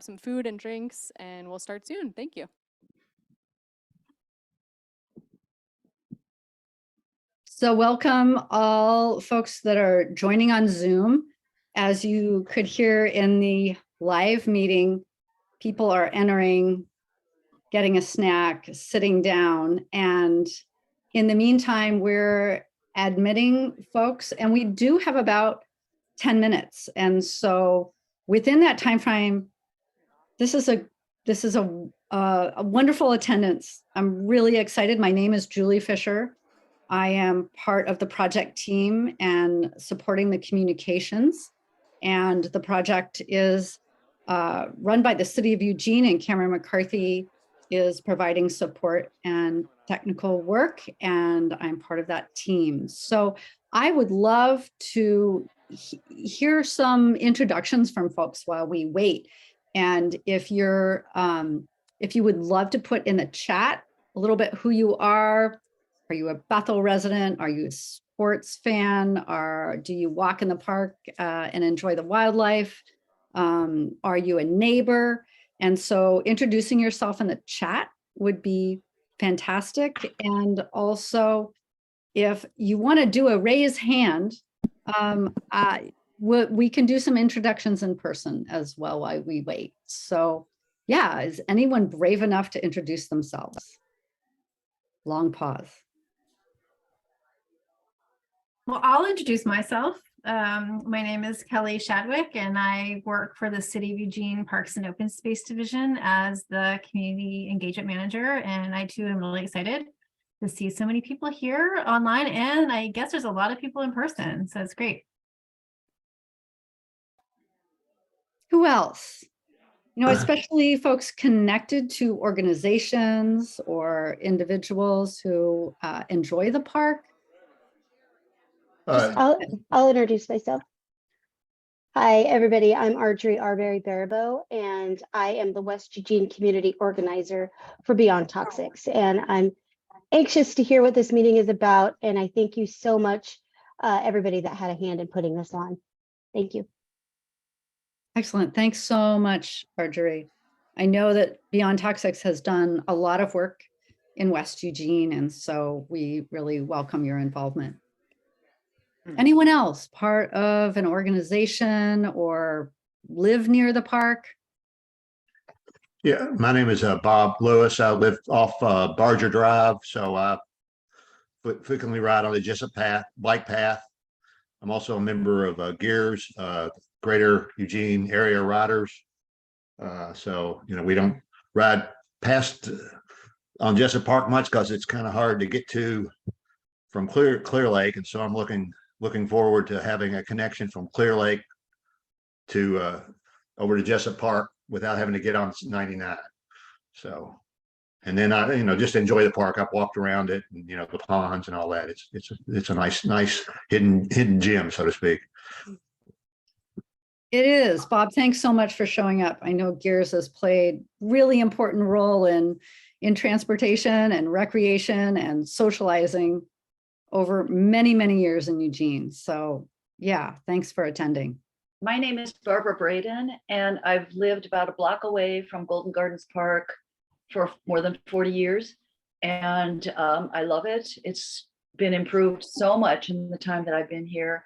some food and drinks, and we'll start soon. Thank you. So welcome all folks that are joining on Zoom. As you could hear in the live meeting, people are entering, getting a snack, sitting down. And in the meantime, we're admitting folks, and we do have about 10 minutes. And so within that time frame, this is a wonderful attendance. I'm really excited. My name is Julie Fisher. I am part of the project team and supporting the communications. And the project is run by the City of Eugene, and Cameron McCarthy is providing support and technical work, and I'm part of that team. So I would love to hear some introductions from folks while we wait. And if you would love to put in the chat a little bit who you are you a Bethel resident? Are you a sports fan? Or do you walk in the park and enjoy the wildlife? Are you a neighbor? And so introducing yourself in the chat would be fantastic. And also, if you want to do a raise hand, we can do some introductions in person as well while we wait. So yeah, is anyone brave enough to introduce themselves? Long pause. Well, I'll introduce myself. My name is Kelly Shadwick, and I work for the City of Eugene Parks and Open Space Division as the Community Engagement Manager. And I too am really excited to see so many people here online, and I guess there's a lot of people in person, so it's great. Who else? Especially folks connected to organizations or individuals who enjoy the park. I'll introduce myself. Hi, everybody. I'm Archery Arbery Barabo, and I am the West Eugene Community Organizer for Beyond Toxics. And I'm anxious to hear what this meeting is about. And I thank you so much, everybody that had a hand in putting this on. Thank you. Excellent. Thanks so much, Archery. I know that Beyond Toxics has done a lot of work in West Eugene, and so we really welcome your involvement. Anyone else part of an organization or live near the park? Yeah, my name is Bob Lewis. I live off Barger Drive, so I frequently ride on the Jessup bike path. I'm also a member of Gears, Greater Eugene Area Riders. So we don't ride past on Jessup Park much because it's kind of hard to get to from Clear Lake, and so I'm looking forward to having a connection from Clear Lake to over to Jessup Park without having to get on 99. So, and then I just enjoy the park. I've walked around it, and the ponds and all that. It's a nice hidden gem, so to speak. It is. Bob, thanks so much for showing up. I know Gears has played really important role in transportation and recreation and socializing over many, many years in Eugene. So yeah, thanks for attending. My name is Barbara Braden, and I've lived about a block away from Golden Gardens Park for more than 40 years. And I love it. It's been improved so much in the time that I've been here.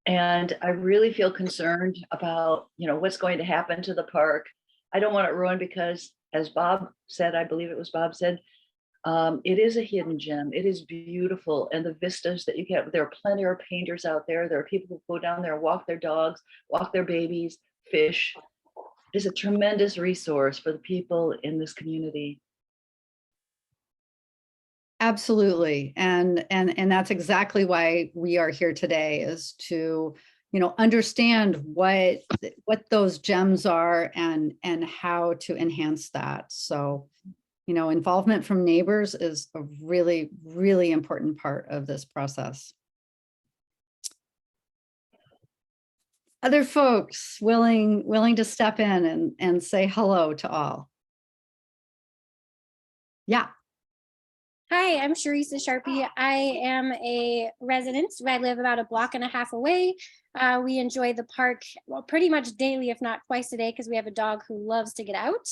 And I really feel concerned about, what's going to happen to the park. I don't want it ruined because, as Bob said, I believe it was Bob said, it is a hidden gem. It is beautiful. And the vistas that you get, there are plenty of painters out there. There are people who go down there, walk their dogs, walk their babies, fish. It is a tremendous resource for the people in this community. Absolutely. And that's exactly why we are here today, is to, understand what those gems are and how to enhance that. So, involvement from neighbors is a really, really important part of this process. Other folks willing to step in and say hello to all. Yeah. Hi, I'm Sharisa Sharpie. I am a resident. I live about a block and a half away. We enjoy the park, well, pretty much daily, if not twice a day, because we have a dog who loves to get out.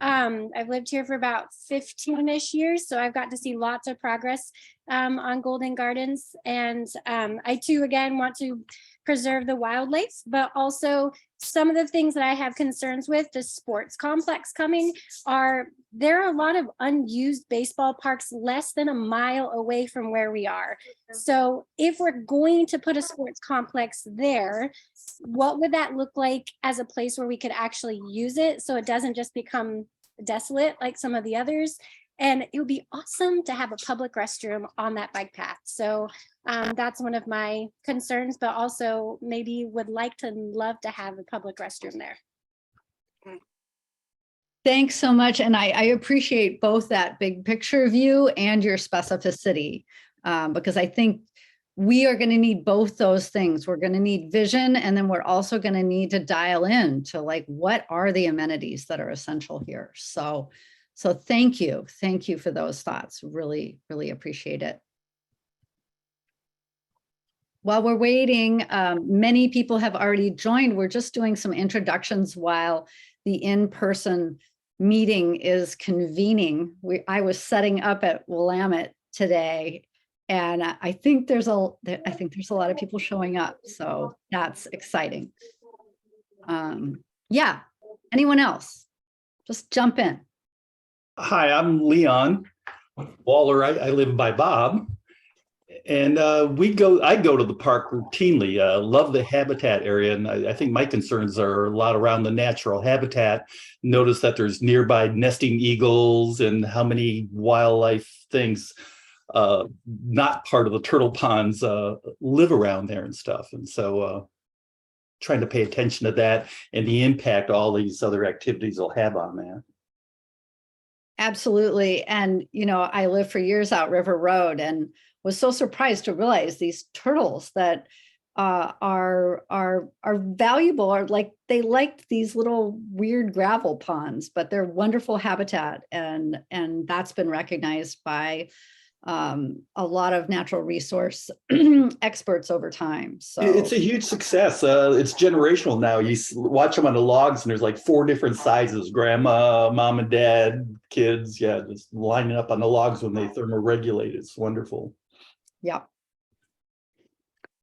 I've lived here for about 15-ish years, so I've got to see lots of progress on Golden Gardens. And I too, again, want to preserve the wildlife, but also some of the things that I have concerns with, the sports complex coming, there are a lot of unused baseball parks less than a mile away from where we are. So if we're going to put a sports complex there, what would that look like as a place where we could actually use it so it doesn't just become desolate like some of the others? And it would be awesome to have a public restroom on that bike path. So that's one of my concerns, but also maybe would love to have a public restroom there. Thanks so much. And I appreciate both that big picture view and your specificity, because I think we are going to need both those things. We're going to need vision, and then we're also going to need to dial in to like, what are the amenities that are essential here? So thank you. Thank you for those thoughts. Really, really appreciate it. While we're waiting, many people have already joined. We're just doing some introductions while the in-person meeting is convening. I was setting up at Willamette today, and I think there's a lot of people showing up, so that's exciting. Yeah, anyone else? Just jump in. Hi, I'm Leon Waller. I live by Bob, and I go to the park routinely. Love the habitat area, and I think my concerns are a lot around the natural habitat. Notice that there's nearby nesting eagles and how many wildlife things not part of the turtle ponds live around there and stuff. And so trying to pay attention to that and the impact all these other activities will have on that. Absolutely. And, I lived for years out River Road and was so surprised to realize these turtles that are valuable, are like, they liked these little weird gravel ponds, but they're wonderful habitat. And that's been recognized by a lot of natural resource experts over time. So it's a huge success. It's generational now. You watch them on the logs and there's like 4 different sizes: grandma, mom and dad, kids. Yeah, just lining up on the logs when they thermoregulate. It's wonderful. Yeah.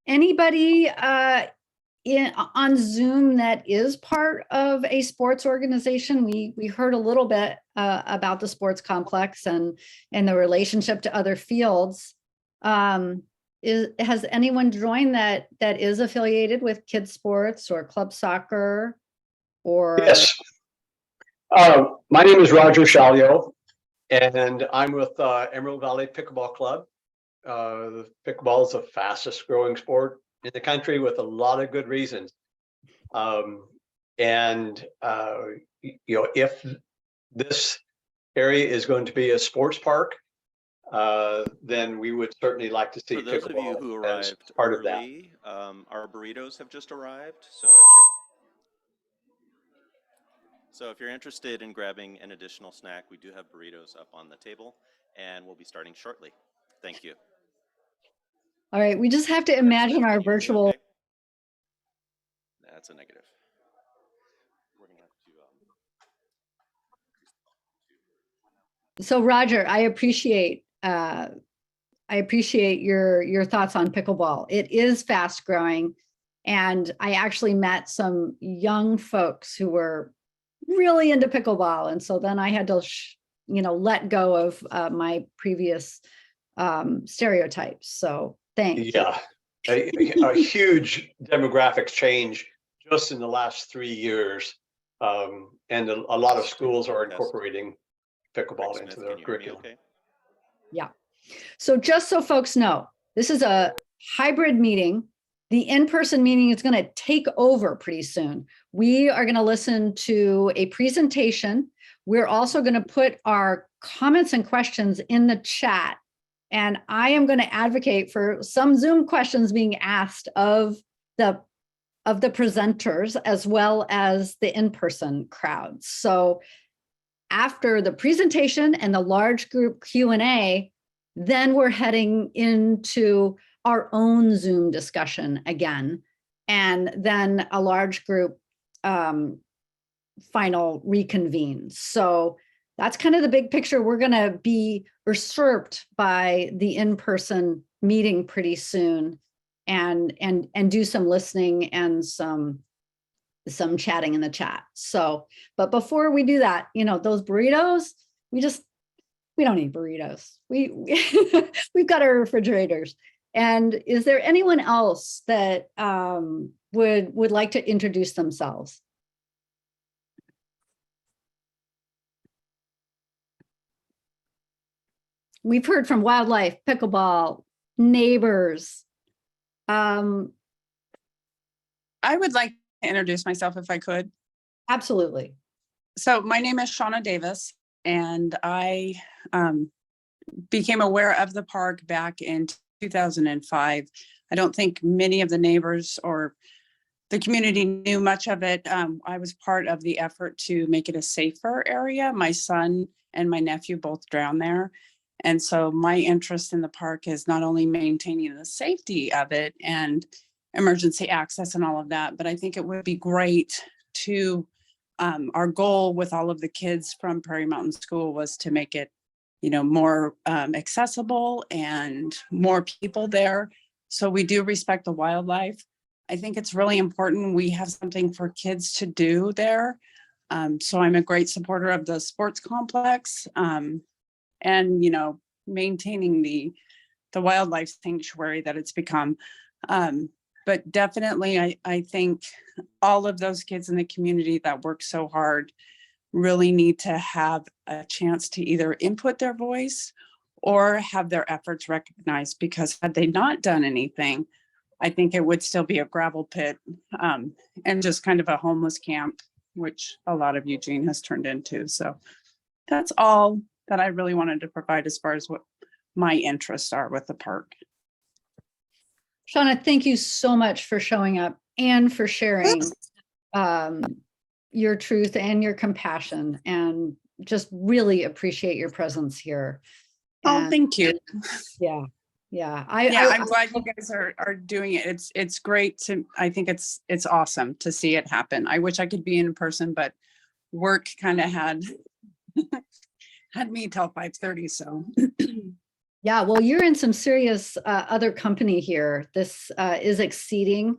Anybody on Zoom that is part of a sports organization? We heard a little bit about the sports complex and the relationship to other fields. Has anyone joined that is affiliated with kids sports or club soccer? Or yes, my name is Roger Shalio, and I'm with Emerald Valley Pickleball Club. Pickleball is the fastest growing sport in the country with a lot of good reasons. If this area is going to be a sports park, then we would certainly like to see For those of you who arrived part early, of that. our burritos have just arrived. So if you're interested in grabbing an additional snack, we do have burritos up on the table, and we'll be starting shortly. Thank you. all right, we just have to imagine our virtual. Okay? That's a negative. We're gonna have to. So Roger, I appreciate your thoughts on pickleball. It is fast growing, and I actually met some young folks who were really into pickleball, and so then I had to let go of my previous stereotypes. So thanks. Yeah, a huge demographic change just in the last 3 years, and a lot of schools are incorporating pickleball into their curriculum. Okay? Yeah. So just so folks know, this is a hybrid meeting. The in-person meeting is going to take over pretty soon. We are going to listen to a presentation. We're also going to put our comments and questions in the chat. And I am going to advocate for some Zoom questions being asked of the presenters as well as the in-person crowd. So after the presentation and the large group Q&A, Then we're heading into our own Zoom discussion again. And then a large group final reconvene. So that's kind of the big picture. We're going to be usurped by the in-person meeting pretty soon, and do some listening and some chatting in the chat. So, but before we do that, you know, those burritos, we don't need burritos. We've got our refrigerators. And is there anyone else that would like to introduce themselves? We've heard from wildlife, pickleball, neighbors. I would like to introduce myself if I could. Absolutely. So my name is Shauna Davis, and I became aware of the park back in 2005. I don't think many of the neighbors or the community knew much of it. I was part of the effort to make it a safer area. My son and my nephew both drowned there. And so my interest in the park is not only maintaining the safety of it and emergency access and all of that, but I think it would be great to, our goal with all of the kids from Prairie Mountain School was to make it, you know, more accessible and more people there. So we do respect the wildlife. I think it's really important we have something for kids to do there. So I'm a great supporter of the sports complex. And, you know, maintaining the wildlife sanctuary that it's become. But definitely, I think all of those kids in the community that work so hard really need to have a chance to either input their voice or have their efforts recognized, because had they not done anything, I think it would still be a gravel pit and just kind of a homeless camp, which a lot of Eugene has turned into. So that's all that I really wanted to provide as far as what my interests are with the park. Shauna, thank you so much for showing up and for sharing your truth and your compassion, and just really appreciate your presence here. Oh, thank you. Yeah. I'm glad you guys are doing it. It's great to, I think it's awesome to see it happen. I wish I could be in person, but work kind of had me till 5:30. So yeah, well, you're in some serious other company here. This is exceeding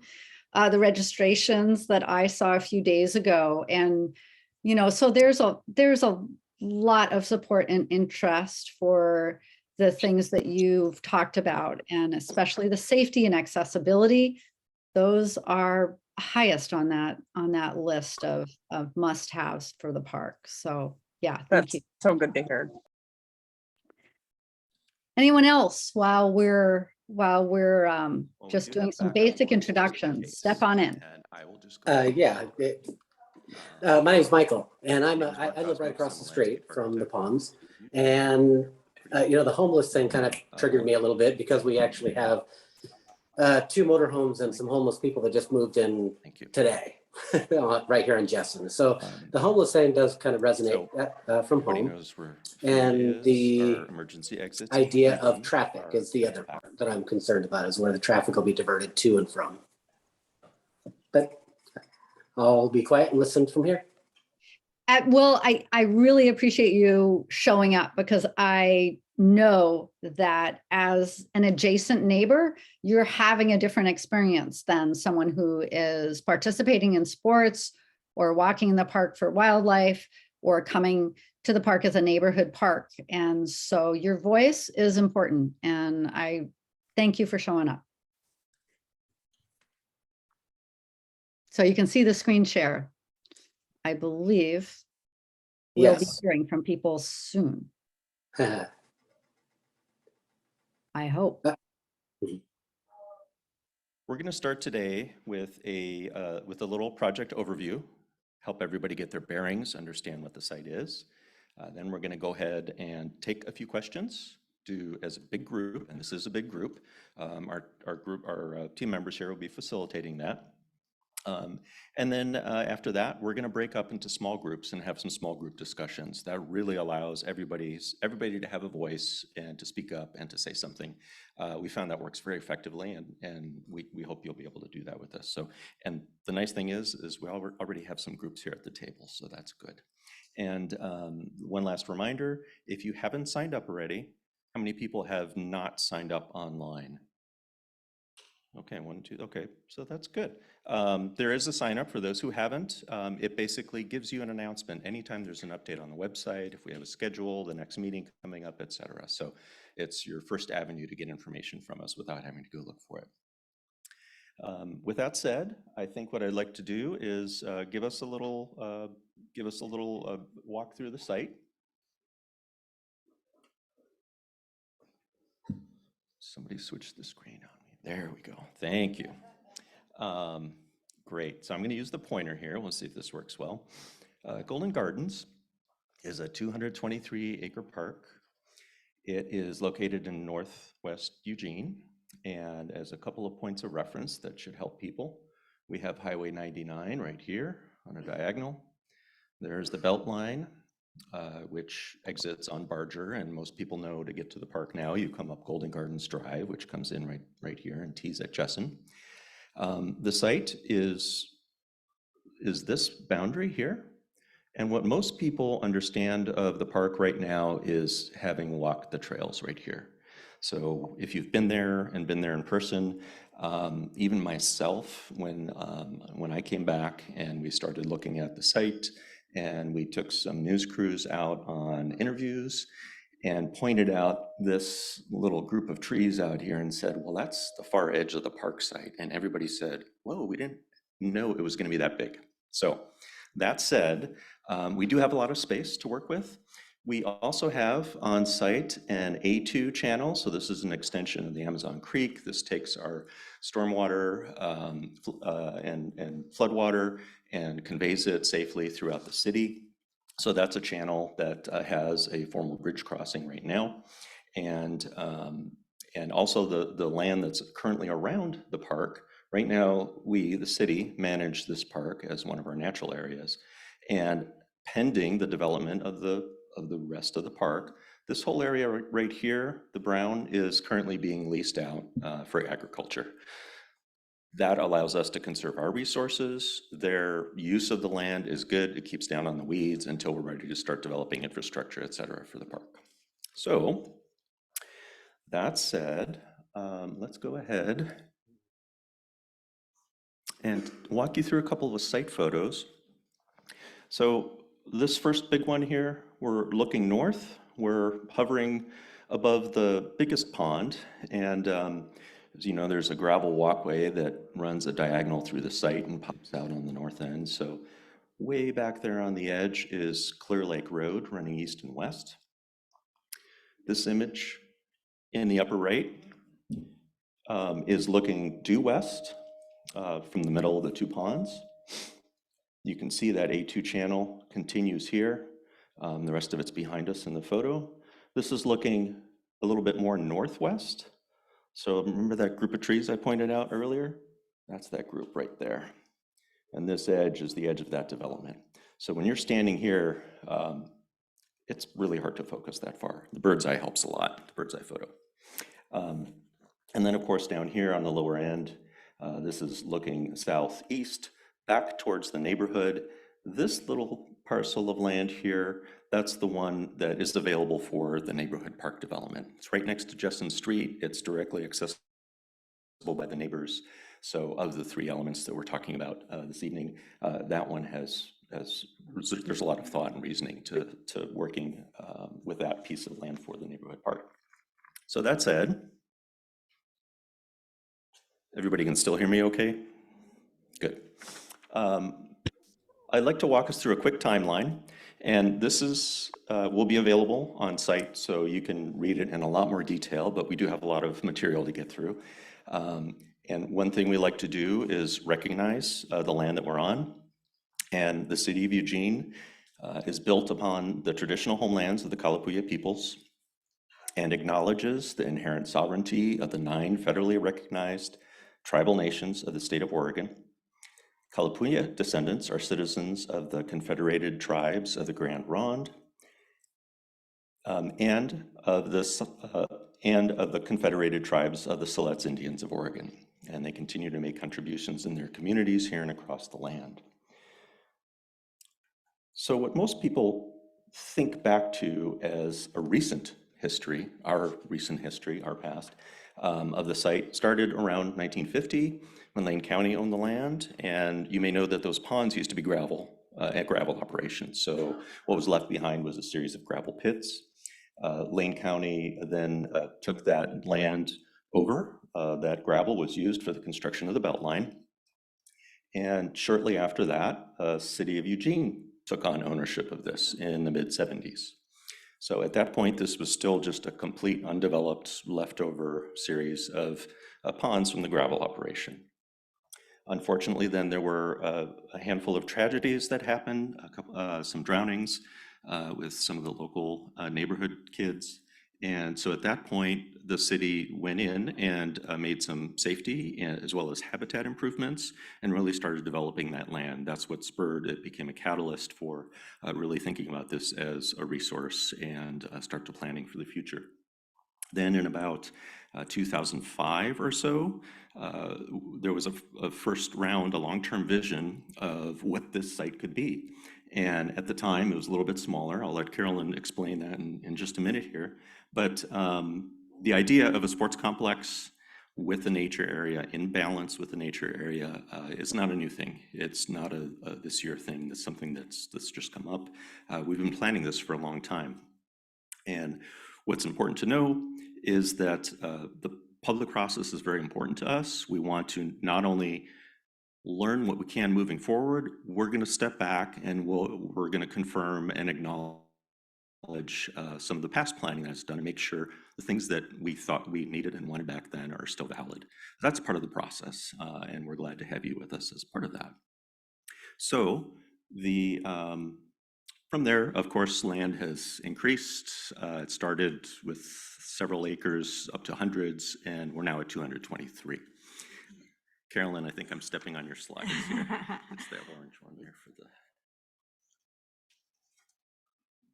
the registrations that I saw a few days ago. And, you know, so there's a lot of support and interest for the things that you've talked about, and especially the safety and accessibility. Those are highest on that list of must-haves for the park. So yeah, thank you. So good to hear. Anyone else while we're just doing some basic introductions? Step on in. My name is Michael, and I live right across the street from the Palms. And you know, the homeless thing kind of triggered me a little bit, because we actually have 2 motorhomes and some homeless people that just moved in today, right here in Jessen. So the homeless thing does kind of resonate from home. And the idea of traffic is the other part that I'm concerned about, is where the traffic will be diverted to and from. But I'll be quiet and listen from here. Well, I really appreciate you showing up, because I know that as an adjacent neighbor, you're having a different experience than someone who is participating in sports or walking in the park for wildlife or coming to the park as a neighborhood park. And so your voice is important, and I thank you for showing up. So you can see the screen share. I believe we'll be hearing from people soon. I hope. We're going to start today with a little project overview, help everybody get their bearings, understand what the site is. Then we're going to go ahead and take a few questions, do as a big group, and this is a big group. Our team members here will be facilitating that. And then after that, we're going to break up into small groups and have some small group discussions. That really allows everybody to have a voice and to speak up and to say something. We found that works very effectively, and we hope you'll be able to do that with us. So, and the nice thing is we already have some groups here at the table, so that's good. And one last reminder, if you haven't signed up already, how many people have not signed up online? Okay, 1, 2, okay, so that's good. There is a sign up for those who haven't. It basically gives you an announcement anytime there's an update on the website, if we have a schedule, the next meeting coming up, etc. So it's your first avenue to get information from us without having to go look for it. With that said, I think what I'd like to do is give us a little walk through the site. Somebody switched the screen on me. There we go. Thank you. Great. So I'm going to use the pointer here. We'll see if this works well. Golden Gardens is a 223-acre park. It is located in northwest Eugene. And as a couple of points of reference that should help people, we have Highway 99 right here on a diagonal. There's the Beltline, which exits on Barger, and most people know to get to the park now, you come up Golden Gardens Drive, which comes in right here and tees at Jessen. The site is this boundary here. And what most people understand of the park right now is having walked the trails right here. So if you've been there in person, even myself, when I came back and we started looking at the site, and we took some news crews out on interviews and pointed out this little group of trees out here and said, well, that's the far edge of the park site. And everybody said, whoa, we didn't know it was going to be that big. So that said, we do have a lot of space to work with. We also have on site an A2 channel. So this is an extension of the Amazon Creek. This takes our stormwater and floodwater and conveys it safely throughout the city. So that's a channel that has a formal bridge crossing right now. And also the land that's currently around the park. Right now, we, the city, manage this park as one of our natural areas. And pending the development of the rest of the park, this whole area right here, the brown, is currently being leased out for agriculture. That allows us to conserve our resources. Their use of the land is good. It keeps down on the weeds until we're ready to start developing infrastructure, et cetera, for the park. So that said, let's go ahead and walk you through a couple of site photos. So this first big one here, we're looking north. We're hovering above the biggest pond, and as you know, there's a gravel walkway that runs a diagonal through the site and pops out on the north end. So way back there on the edge is Clear Lake Road running east and west. This image in the upper right is looking due west from the middle of the two ponds. You can see that A2 channel continues here. The rest of it's behind us in the photo. This is looking a little bit more northwest. So remember that group of trees I pointed out earlier? That's that group right there. And this edge is the edge of that development. So when you're standing here, it's really hard to focus that far. The bird's eye helps a lot, the bird's eye photo. And then of course down here on the lower end, this is looking southeast, back towards the neighborhood. This little parcel of land here, that's the one that is available for the neighborhood park development. It's right next to Jessen Street. It's directly accessible by the neighbors. So of the three elements that we're talking about this evening, that one there's a lot of thought and reasoning to working with that piece of land for the neighborhood park. So that said, everybody can still hear me okay? Good. I'd like to walk us through a quick timeline, and this will be available on site, so you can read it in a lot more detail, but we do have a lot of material to get through. And one thing we like to do is recognize the land that we're on, and the city of Eugene is built upon the traditional homelands of the Kalapuya peoples and acknowledges the inherent sovereignty of the 9 federally recognized tribal nations of the state of Oregon. Kalapuya descendants are citizens of the Confederated Tribes of the Grand Ronde and of the Confederated Tribes of the Siletz Indians of Oregon. And they continue to make contributions in their communities here and across the land. So what most people think back to as a recent history, our past, of the site started around 1950 when Lane County owned the land. And you may know that those ponds used to be gravel operations. So what was left behind was a series of gravel pits. Lane County then took that land over. That gravel was used for the construction of the Beltline. And shortly after that, City of Eugene took on ownership of this in the mid-70s. So at that point, this was still just a complete undeveloped leftover series of ponds from the gravel operation. Unfortunately, then there were a handful of tragedies that happened, some drownings with some of the local neighborhood kids. And so at that point, the city went in and made some safety as well as habitat improvements and really started developing that land. That's what spurred, it became a catalyst for really thinking about this as a resource and start to planning for the future. Then in about 2005 or so, there was a first round, a long-term vision of what this site could be. And at the time, it was a little bit smaller. I'll let Carolyn explain that in just a minute here. But the idea of a sports complex with the nature area, in balance with the nature area, is not a new thing. It's not a this year thing. It's something that's just come up. We've been planning this for a long time. And what's important to know is that the public process is very important to us. We want to not only learn what we can moving forward, we're going to step back and we're going to confirm and acknowledge some of the past planning that's done to make sure the things that we thought we needed and wanted back then are still valid. That's part of the process, and we're glad to have you with us as part of that. So from there, of course, land has increased. It started with several acres up to hundreds, and we're now at 223. Carolyn, I think I'm stepping on your slides here. It's that orange one there for the...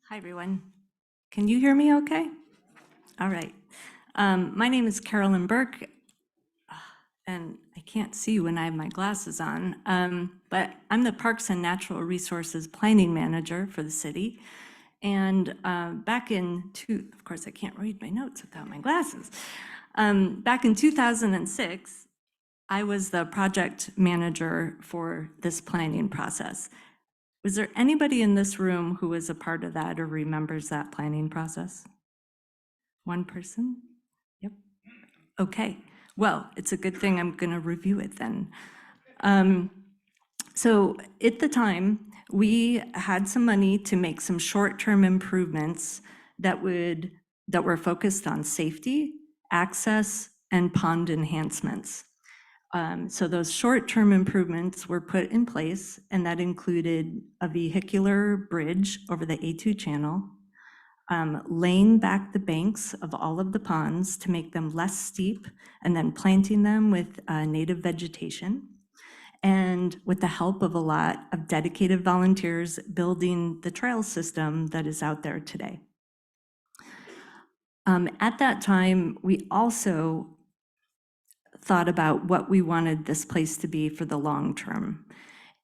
Hi, everyone. Can you hear me okay? All right. My name is Carolyn Burke, and I can't see when I have my glasses on, but I'm the Parks and Natural Resources Planning Manager for the city. And of course, I can't read my notes without my glasses. Back in 2006, I was the project manager for this planning process. Was there anybody in this room who was a part of that or remembers that planning process? One person? Yep. Okay. Well, it's a good thing I'm going to review it then. So at the time, we had some money to make some short-term improvements that were focused on safety, access, and pond enhancements. So those short-term improvements were put in place, and that included a vehicular bridge over the A2 channel, laying back the banks of all of the ponds to make them less steep, and then planting them with native vegetation. And with the help of a lot of dedicated volunteers, building the trail system that is out there today. At that time, we also thought about what we wanted this place to be for the long term.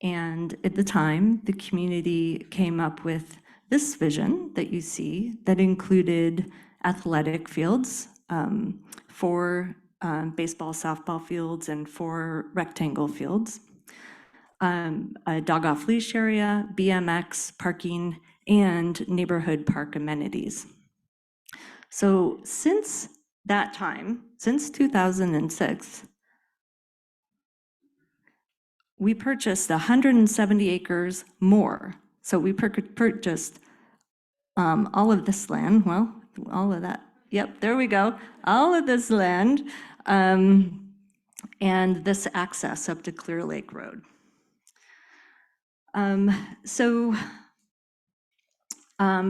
And at the time, the community came up with this vision that you see that included athletic fields, 4 baseball, softball fields, and 4 rectangle fields, a dog off leash area, BMX, parking, and neighborhood park amenities. So since that time, since 2006, we purchased 170 acres more. So we purchased all of this land, well, all of that, yep, there we go, all of this land, and this access up to Clear Lake Road.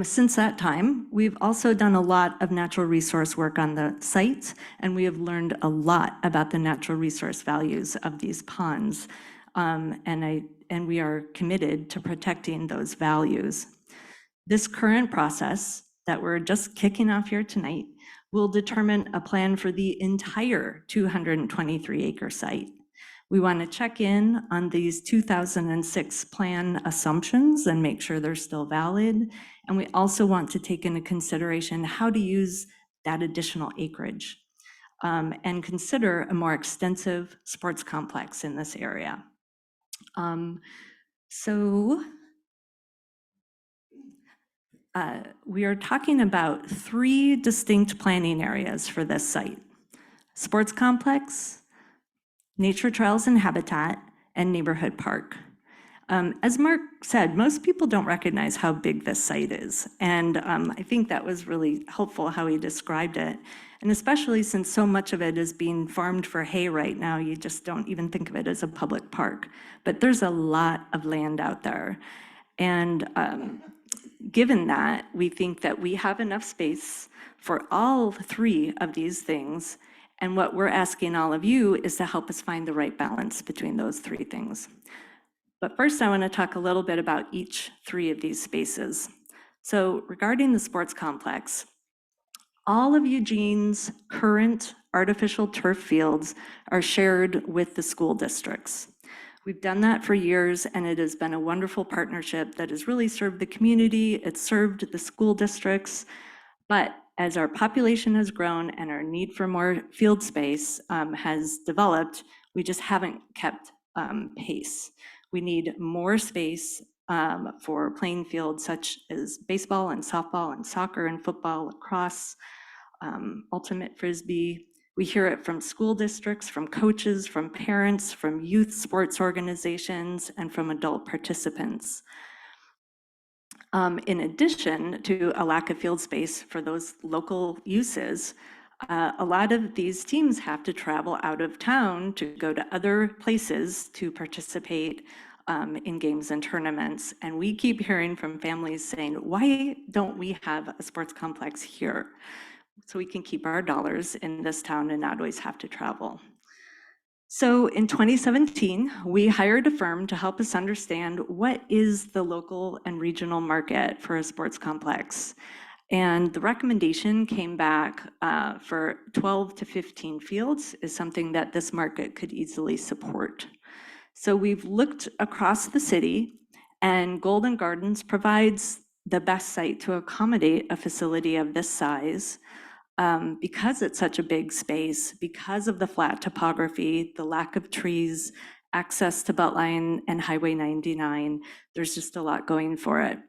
Since that time, we've also done a lot of natural resource work on the site, and we have learned a lot about the natural resource values of these ponds. and we are committed to protecting those values. This current process that we're just kicking off here tonight will determine a plan for the entire 223-acre site. We want to check in on these 2006 plan assumptions and make sure they're still valid. And we also want to take into consideration how to use that additional acreage and consider a more extensive sports complex in this area. We are talking about 3 distinct planning areas for this site: sports complex, nature trails and habitat, and neighborhood park. As Mark said, most people don't recognize how big this site is. And I think that was really helpful how he described it. And especially since so much of it is being farmed for hay right now, you just don't even think of it as a public park. But there's a lot of land out there. And given that, we think that we have enough space for all 3 of these things. And what we're asking all of you is to help us find the right balance between those 3 things. But first, I want to talk a little bit about each 3 of these spaces. So regarding the sports complex, all of Eugene's current artificial turf fields are shared with the school districts. We've done that for years, and it has been a wonderful partnership that has really served the community. It's served the school districts. But as our population has grown and our need for more field space has developed, we just haven't kept pace. We need more space for playing fields such as baseball and softball and soccer and football, lacrosse, ultimate frisbee. We hear it from school districts, from coaches, from parents, from youth sports organizations, and from adult participants. In addition to a lack of field space for those local uses, a lot of these teams have to travel out of town to go to other places to participate in games and tournaments. And we keep hearing from families saying, why don't we have a sports complex here so we can keep our dollars in this town and not always have to travel? So in 2017, we hired a firm to help us understand what is the local and regional market for a sports complex. And the recommendation came back for 12 to 15 fields is something that this market could easily support. So we've looked across the city, and Golden Gardens provides the best site to accommodate a facility of this size. Because it's such a big space, because of the flat topography, the lack of trees, access to Beltline and Highway 99, there's just a lot going for it.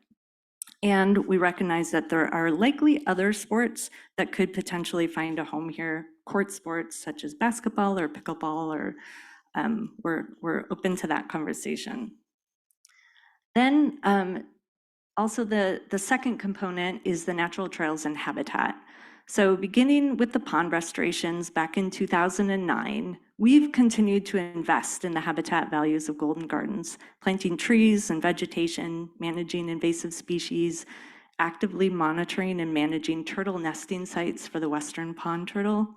And we recognize that there are likely other sports that could potentially find a home here, court sports such as basketball or pickleball, or we're open to that conversation. Then also the second component is the natural trails and habitat. So beginning with the pond restorations back in 2009, we've continued to invest in the habitat values of Golden Gardens, planting trees and vegetation, managing invasive species, actively monitoring and managing turtle nesting sites for the western pond turtle.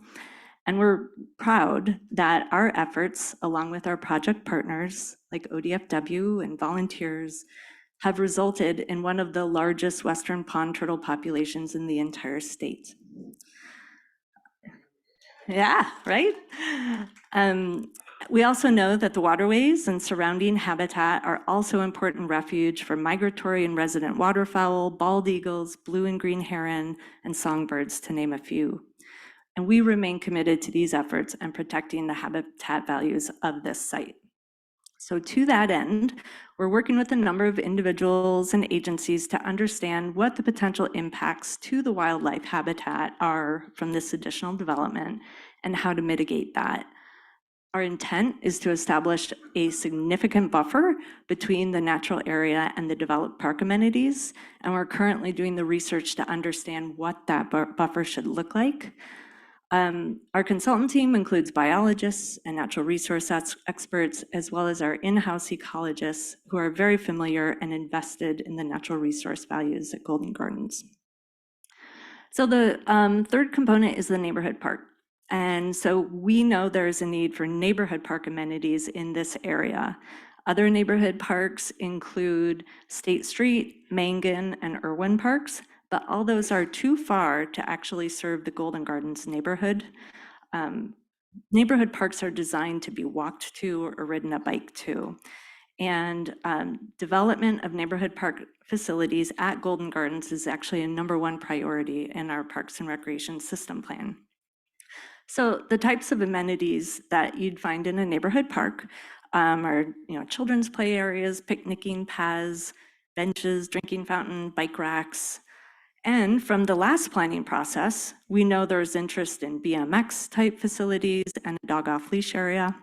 And we're proud that our efforts, along with our project partners like ODFW and volunteers, have resulted in one of the largest western pond turtle populations in the entire state. Yeah, right? We also know that the waterways and surrounding habitat are also important refuge for migratory and resident waterfowl, bald eagles, blue and green heron, and songbirds, to name a few. And we remain committed to these efforts and protecting the habitat values of this site. So to that end, we're working with a number of individuals and agencies to understand what the potential impacts to the wildlife habitat are from this additional development and how to mitigate that. Our intent is to establish a significant buffer between the natural area and the developed park amenities, and we're currently doing the research to understand what that buffer should look like. Our consultant team includes biologists and natural resource experts, as well as our in-house ecologists who are very familiar and invested in the natural resource values at Golden Gardens. So the third component is the neighborhood park. And so we know there's a need for neighborhood park amenities in this area. Other neighborhood parks include State Street, Mangan, and Irwin parks, but all those are too far to actually serve the Golden Gardens neighborhood. Neighborhood parks are designed to be walked to or ridden a bike to. And development of neighborhood park facilities at Golden Gardens is actually a #1 priority in our Parks and Recreation System Plan. So the types of amenities that you'd find in a neighborhood park are, children's play areas, picnicking paths, benches, drinking fountain, bike racks. And from the last planning process, we know there's interest in BMX type facilities and a dog off leash area.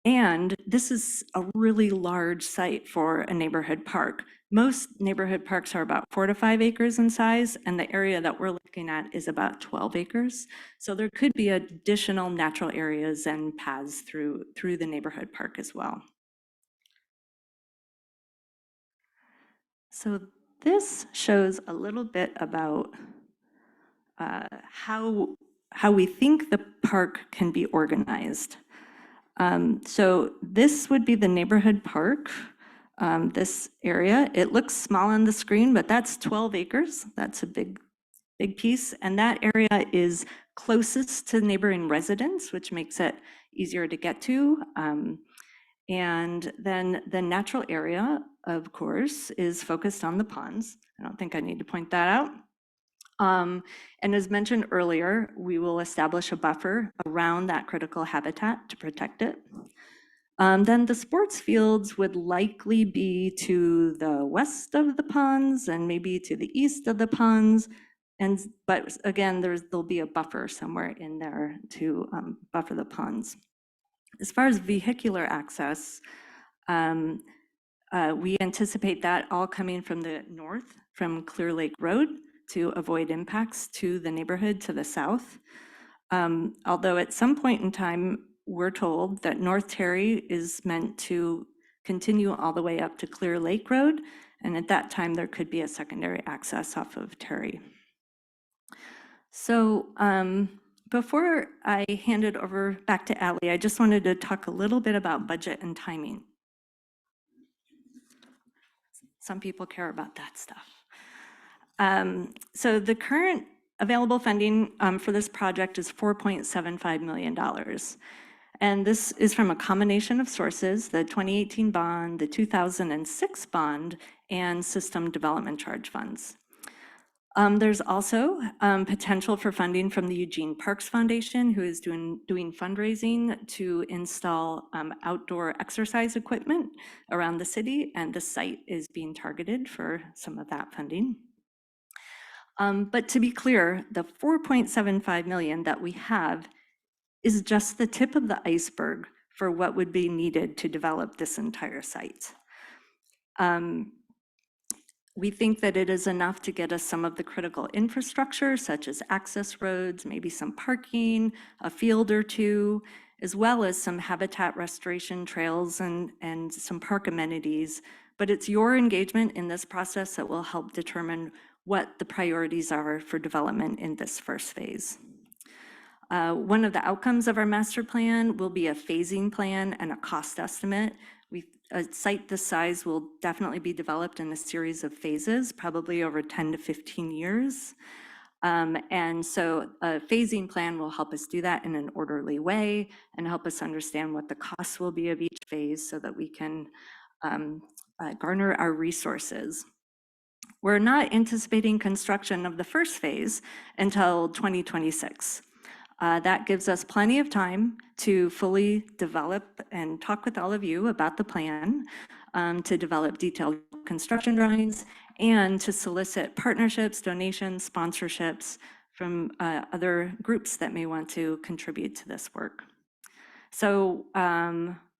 And this is a really large site for a neighborhood park. Most neighborhood parks are about 4 to 5 acres in size, and the area that we're looking at is about 12 acres. So there could be additional natural areas and paths through the neighborhood park as well. So this shows a little bit about how we think the park can be organized. So this would be the neighborhood park, this area. It looks small on the screen, but that's 12 acres. That's a big piece. And that area is closest to neighboring residents, which makes it easier to get to. And then the natural area, of course, is focused on the ponds. I don't think I need to point that out. And as mentioned earlier, we will establish a buffer around that critical habitat to protect it. Then the sports fields would likely be to the west of the ponds and maybe to the east of the ponds. But again, there'll be a buffer somewhere in there to buffer the ponds. As far as vehicular access, we anticipate that all coming from the north, from Clear Lake Road, to avoid impacts to the neighborhood to the south. Although at some point in time, we're told that North Terry is meant to continue all the way up to Clear Lake Road, and at that time there could be a secondary access off of Terry. So before I hand it over back to Allie, I just wanted to talk a little bit about budget and timing. Some people care about that stuff. So the current available funding for this project is $4.75 million. And this is from a combination of sources: the 2018 bond, the 2006 bond, and system development charge funds. There's also potential for funding from the Eugene Parks Foundation, who is doing fundraising to install outdoor exercise equipment around the city, and the site is being targeted for some of that funding. But to be clear, the $4.75 million that we have is just the tip of the iceberg for what would be needed to develop this entire site. We think that it is enough to get us some of the critical infrastructure, such as access roads, maybe some parking, a field or two, as well as some habitat restoration trails and some park amenities. But it's your engagement in this process that will help determine what the priorities are for development in this first phase. One of the outcomes of our master plan will be a phasing plan and a cost estimate. A site this size will definitely be developed in a series of phases, probably over 10 to 15 years. And so a phasing plan will help us do that in an orderly way and help us understand what the costs will be of each phase so that we can garner our resources. We're not anticipating construction of the first phase until 2026. That gives us plenty of time to fully develop and talk with all of you about the plan, to develop detailed construction drawings, and to solicit partnerships, donations, sponsorships from other groups that may want to contribute to this work. So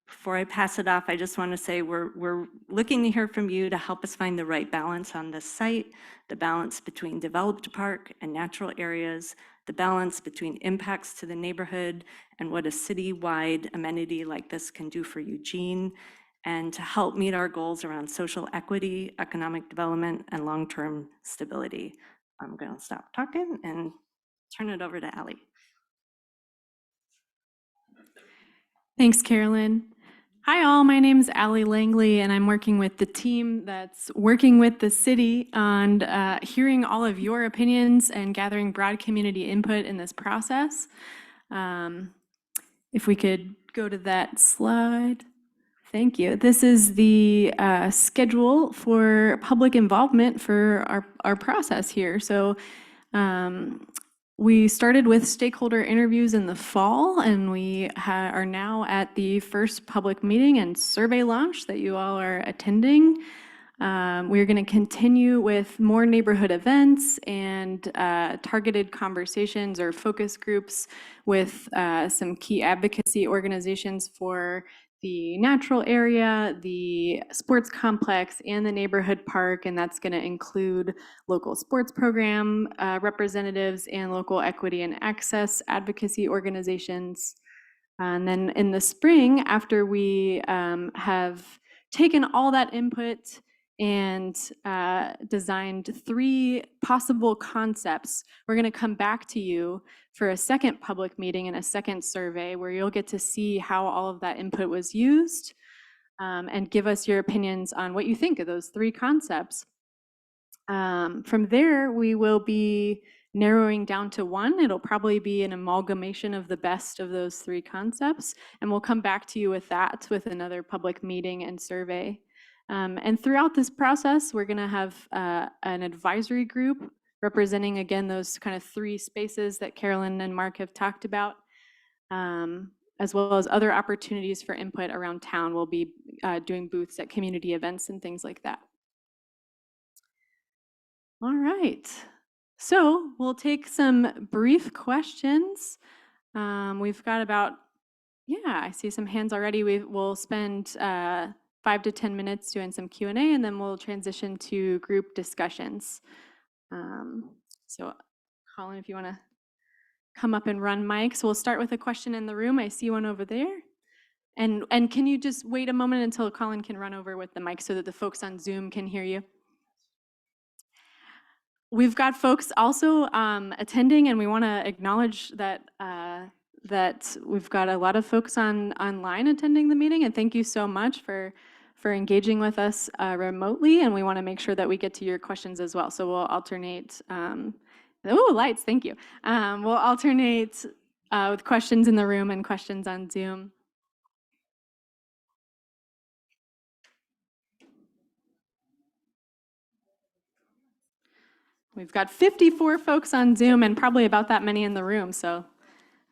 before I pass it off, I just want to say we're looking to hear from you to help us find the right balance on this site, the balance between developed park and natural areas, the balance between impacts to the neighborhood and what a city-wide amenity like this can do for Eugene, and to help meet our goals around social equity, economic development, and long-term stability. I'm going to stop talking and turn it over to Allie. Thanks, Carolyn. Hi, all. My name is Allie Langley, and I'm working with the team that's working with the city on hearing all of your opinions and gathering broad community input in this process. If we could go to that slide. Thank you. This is the schedule for public involvement for our process here. So we started with stakeholder interviews in the fall, and we are now at the first public meeting and survey launch that you all are attending. We're going to continue with more neighborhood events and targeted conversations or focus groups with some key advocacy organizations for the natural area, the sports complex, and the neighborhood park, and that's going to include local sports program representatives and local equity and access advocacy organizations. And then in the spring, after we have taken all that input and designed 3 possible concepts, we're going to come back to you for a second public meeting and a second survey where you'll get to see how all of that input was used and give us your opinions on what you think of those 3 concepts. From there, we will be narrowing down to 1. It'll probably be an amalgamation of the best of those 3 concepts, and we'll come back to you with that with another public meeting and survey. And throughout this process, we're going to have an advisory group representing, again, those kind of 3 spaces that Carolyn and Mark have talked about, as well as other opportunities for input around town. We'll be doing booths at community events and things like that. All right, so we'll take some brief questions. We've got about, I see some hands already. We'll spend 5 to 10 minutes doing some Q&A, and then we'll transition to group discussions. So Colin, if you want to come up and run mics, we'll start with a question in the room. I see one over there. And can you just wait a moment until Colin can run over with the mic so that the folks on Zoom can hear you? We've got folks also attending, and we want to acknowledge that that we've got a lot of folks online attending the meeting, and thank you so much for engaging with us remotely, and we want to make sure that we get to your questions as well. So we'll alternate, lights, thank you. We'll alternate with questions in the room and questions on Zoom. We've got 54 folks on Zoom and probably about that many in the room, so.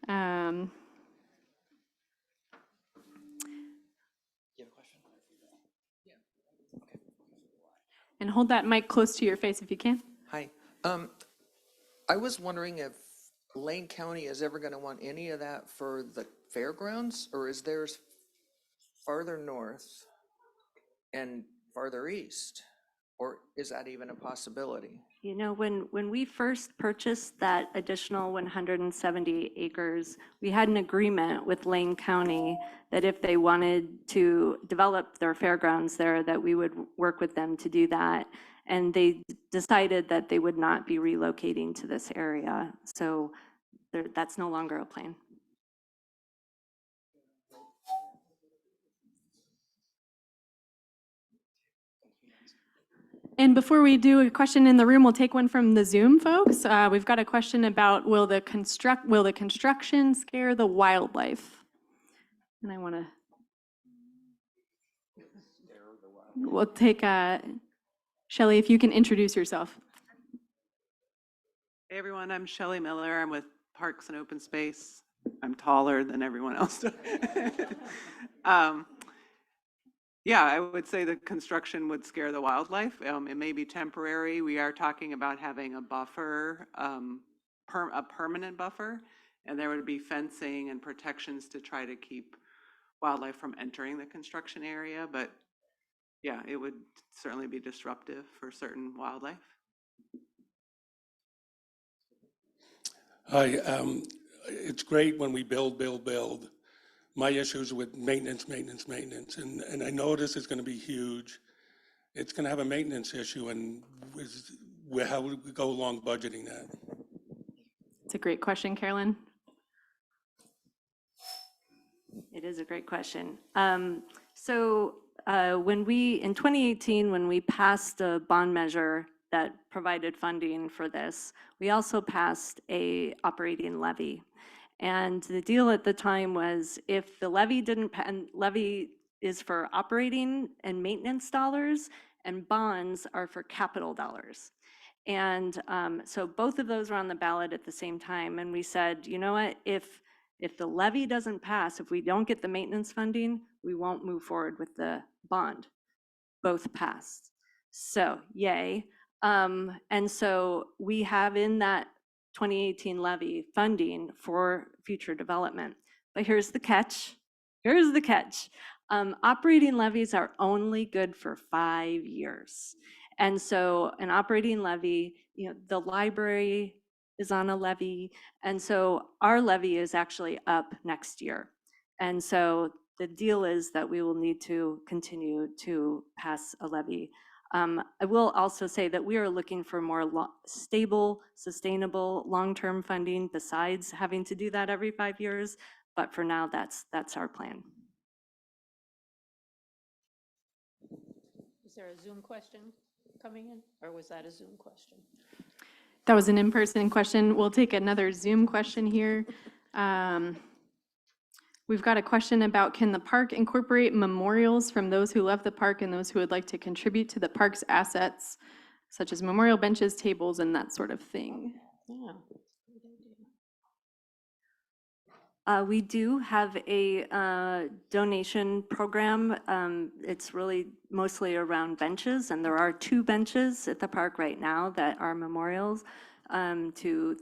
You have a question? Yeah. Okay. And hold that mic close to your face if you can. Hi. I was wondering if Lane County is ever going to want any of that for the fairgrounds, or is theirs farther north and farther east? Or is that even a possibility? You know, when we first purchased that additional 170 acres, we had an agreement with Lane County that if they wanted to develop their fairgrounds there, that we would work with them to do that. And they decided that they would not be relocating to this area. So that's no longer a plan. And before we do a question in the room, we'll take one from the Zoom folks. We've got a question about will the construction scare the wildlife? And I want to. We'll take Shelley, if you can introduce yourself. Hey everyone, I'm Shelley Miller. I'm with Parks and Open Space. I'm taller than everyone else. Yeah, I would say the construction would scare the wildlife. It may be temporary. We are talking about having a buffer, a permanent buffer, and there would be fencing and protections to try to keep wildlife from entering the construction area. But yeah, it would certainly be disruptive for certain wildlife. Hi, it's great when we build. My issues with maintenance, and I know this is going to be huge. It's going to have a maintenance issue, and how would we go along budgeting that? It's a great question, Carolyn. It is a great question. When we, in 2018, when we passed a bond measure that provided funding for this, we also passed a operating levy. And the deal at the time was if the levy and levy is for operating and maintenance dollars, and bonds are for capital dollars. And so both of those were on the ballot at the same time. And we said, you know what, if the levy doesn't pass, if we don't get the maintenance funding, we won't move forward with the bond. Both passed. So yay. And so we have in that 2018 levy funding for future development. But here's the catch. Here's the catch. Operating levies are only good for 5 years. And so an operating levy, the library is on a levy. And so our levy is actually up next year. And so the deal is that we will need to continue to pass a levy. I will also say that we are looking for more stable, sustainable, long-term funding besides having to do that every 5 years. But for now, that's our plan. Is there a Zoom question coming in, or was that a Zoom question? That was an in-person question. We'll take another Zoom question here. We've got a question about, can the park incorporate memorials from those who left the park and those who would like to contribute to the park's assets, such as memorial benches, tables, and that sort of thing? Yeah. We do have a donation program. It's really mostly around benches, and there are 2 benches at the park right now that are memorials to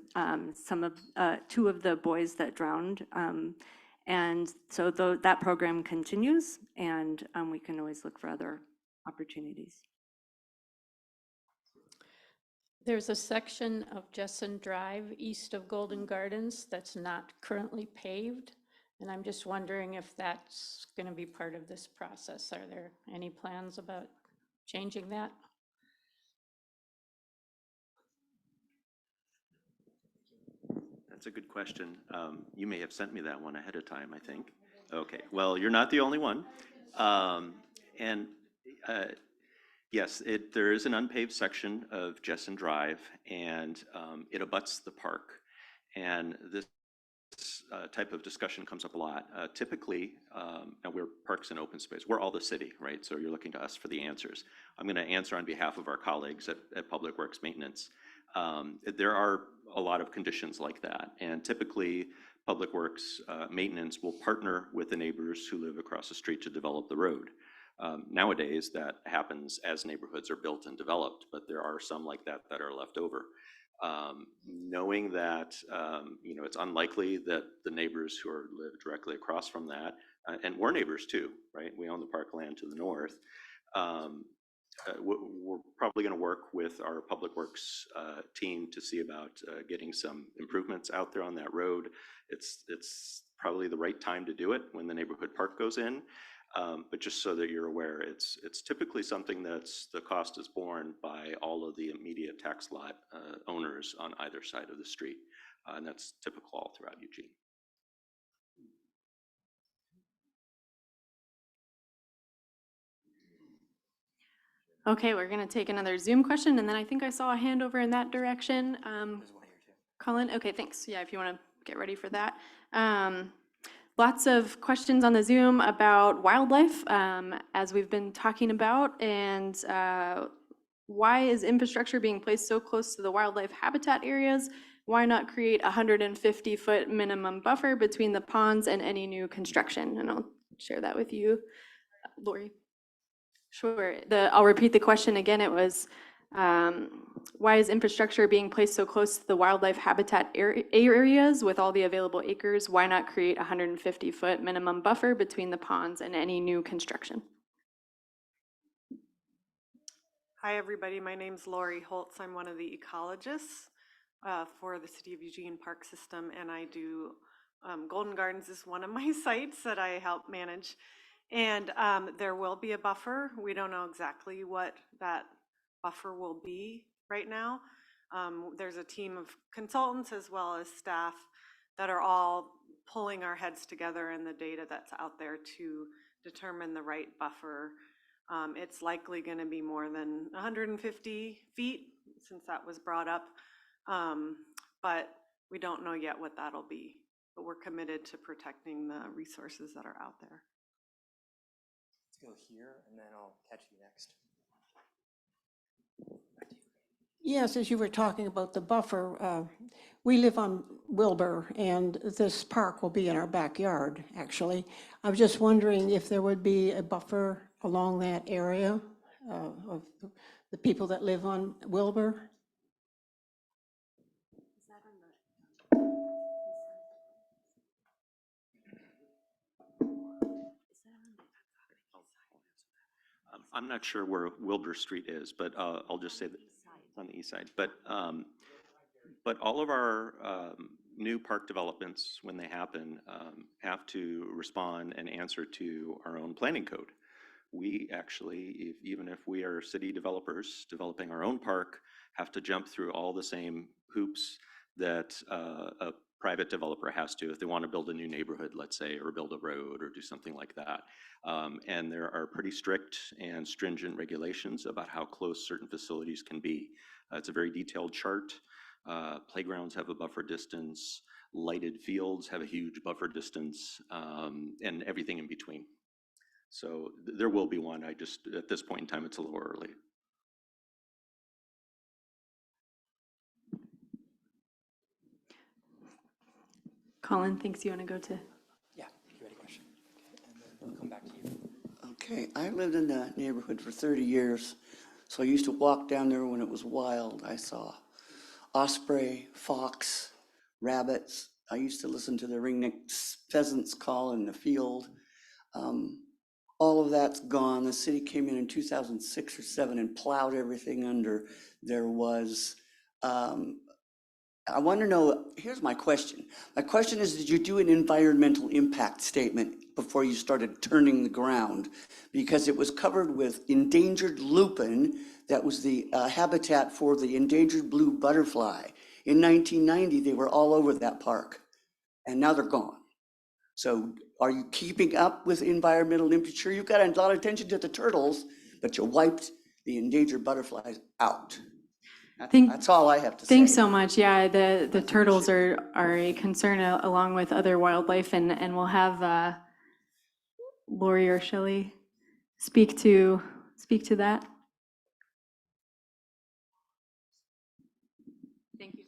2 of the boys that drowned. And so that program continues, and we can always look for other opportunities. There's a section of Jessen Drive east of Golden Gardens that's not currently paved. And I'm just wondering if that's going to be part of this process. Are there any plans about changing that? That's a good question. You may have sent me that one ahead of time, I think. Okay, well, you're not the only one. Yes, there is an unpaved section of Jessen Drive, and it abuts the park. And this type of discussion comes up a lot. Typically, and we're Parks and Open Space, we're all the city, right? So you're looking to us for the answers. I'm going to answer on behalf of our colleagues at Public Works Maintenance. There are a lot of conditions like that, and typically Public Works Maintenance will partner with the neighbors who live across the street to develop the road. Nowadays, that happens as neighborhoods are built and developed, but there are some like that that are left over. Knowing that it's unlikely that the neighbors who live directly across from that, and we're neighbors too, right? We own the parkland to the north. We're probably going to work with our Public Works team to see about getting some improvements out there on that road. It's probably the right time to do it when the neighborhood park goes in. But just so that you're aware, it's typically something that's the cost is borne by all of the immediate tax lot owners on either side of the street. And that's typical all throughout Eugene. Okay, we're going to take another Zoom question, and then I think I saw a hand over in that direction. Colin, okay, thanks. Yeah, if you want to get ready for that. Lots of questions on the Zoom about wildlife, as we've been talking about, and why is infrastructure being placed so close to the wildlife habitat areas? Why not create a 150-foot minimum buffer between the ponds and any new construction? And I'll share that with you, Lori. Sure. I'll repeat the question again. It was, why is infrastructure being placed so close to the wildlife habitat areas with all the available acres? Why not create a 150-foot minimum buffer between the ponds and any new construction? Hi, everybody. My name's Lori Holtz. I'm one of the ecologists for the City of Eugene Park System, and I do Golden Gardens is one of my sites that I help manage. And there will be a buffer. We don't know exactly what that buffer will be right now. There's a team of consultants as well as staff that are all pulling our heads together and the data that's out there to determine the right buffer. It's likely going to be more than 150 feet, since that was brought up, but we don't know yet what that'll be. But we're committed to protecting the resources that are out there. Let's go here, and then I'll catch you next. Yes, as you were talking about the buffer, we live on Wilbur, and this park will be in our backyard, actually. I was just wondering if there would be a buffer along that area of the people that live on Wilbur. I'm not sure where Wilbur Street is, but I'll just say that it's on the east side. But all of our new park developments, when they happen, have to respond and answer to our own planning code. We actually, even if we are city developers developing our own park, have to jump through all the same hoops that a private developer has to if they want to build a new neighborhood, let's say, or build a road or do something like that. And there are pretty strict and stringent regulations about how close certain facilities can be. It's a very detailed chart. Playgrounds have a buffer distance, lighted fields have a huge buffer distance, and everything in between. So there will be one. I just, at this point in time, it's a little early. Colin thinks you want to go to. Yeah, you ready question? Okay, and then we'll come back to you. Okay, I lived in that neighborhood for 30 years, so I used to walk down there when it was wild. I saw osprey, fox, rabbits. I used to listen to the ringneck pheasants call in the field. All of that's gone. The city came in 2006 or 7 and plowed everything under. There was, I want to know, here's my question. My question is, did you do an environmental impact statement before you started turning the ground? Because it was covered with endangered lupin, that was the habitat for the endangered blue butterfly. In 1990, they were all over that park, and now they're gone. So are you keeping up with environmental impact? You've got a lot of attention to the turtles, but you wiped the endangered butterflies out. That's all I have to say. Thanks so much. Yeah, the turtles are a concern along with other wildlife, and we'll have Lori or Shelley speak to that. Thank you.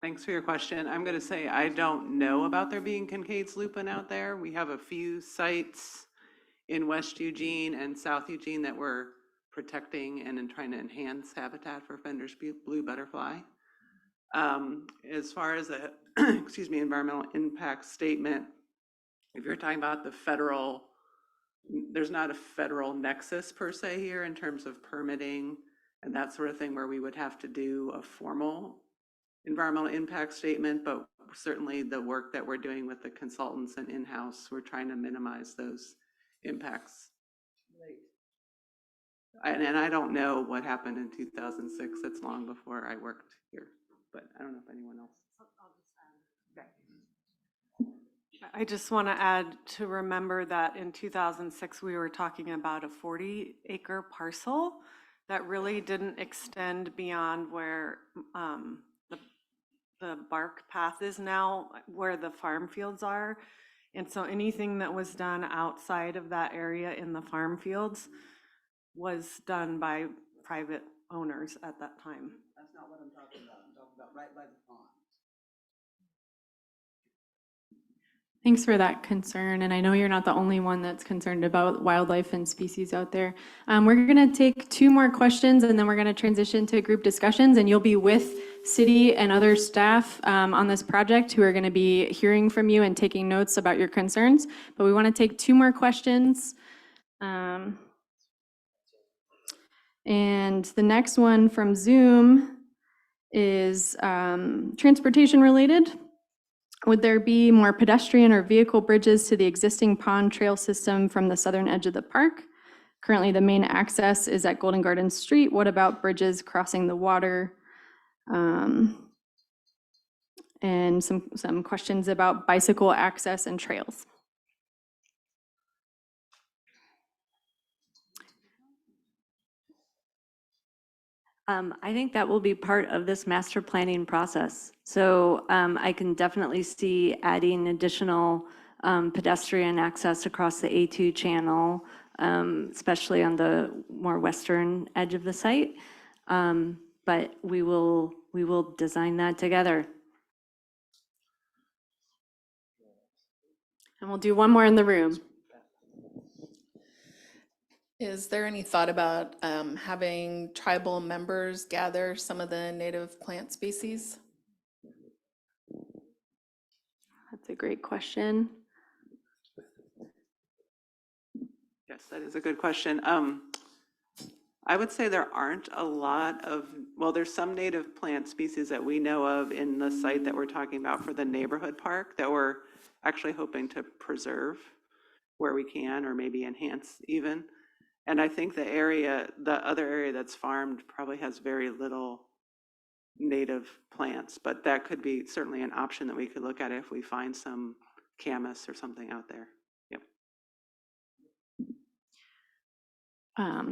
Thanks for your question. I'm going to say I don't know about there being Kincaid's lupin out there. We have a few sites in West Eugene and South Eugene that we're protecting and trying to enhance habitat for Fender's blue butterfly. As far as the excuse me, environmental impact statement, if you're talking about the federal, there's not a federal nexus per se here in terms of permitting and that sort of thing where we would have to do a formal environmental impact statement, but certainly the work that we're doing with the consultants and in-house, we're trying to minimize those impacts. And I don't know what happened in 2006. It's long before I worked here, but I don't know if anyone else. I just want to add to remember that in 2006, we were talking about a 40-acre parcel that really didn't extend beyond where the bark path is now, where the farm fields are. And so anything that was done outside of that area in the farm fields was done by private owners at that time. That's not what I'm talking about. I'm talking about right by the pond. Thanks for that concern, and I know you're not the only one that's concerned about wildlife and species out there. We're going to take 2 more questions, and then we're going to transition to group discussions, and you'll be with city and other staff on this project who are going to be hearing from you and taking notes about your concerns. But we want to take 2 more questions. And the next one from Zoom is transportation related. Would there be more pedestrian or vehicle bridges to the existing pond trail system from the southern edge of the park? Currently, the main access is at Golden Gardens Street. What about bridges crossing the water? and some questions about bicycle access and trails. I think that will be part of this master planning process. So I can definitely see adding additional pedestrian access across the A2 channel, especially on the more western edge of the site. But we will design that together. And we'll do one more in the room. Is there any thought about having tribal members gather some of the native plant species? That's a great question. Yes, that is a good question. I would say there aren't a lot of, well, there's some native plant species that we know of in the site that we're talking about for the neighborhood park that we're actually hoping to preserve where we can, or maybe enhance even. And I think the other area that's farmed probably has very little native plants, but that could be certainly an option that we could look at if we find some camas or something out there. Yep.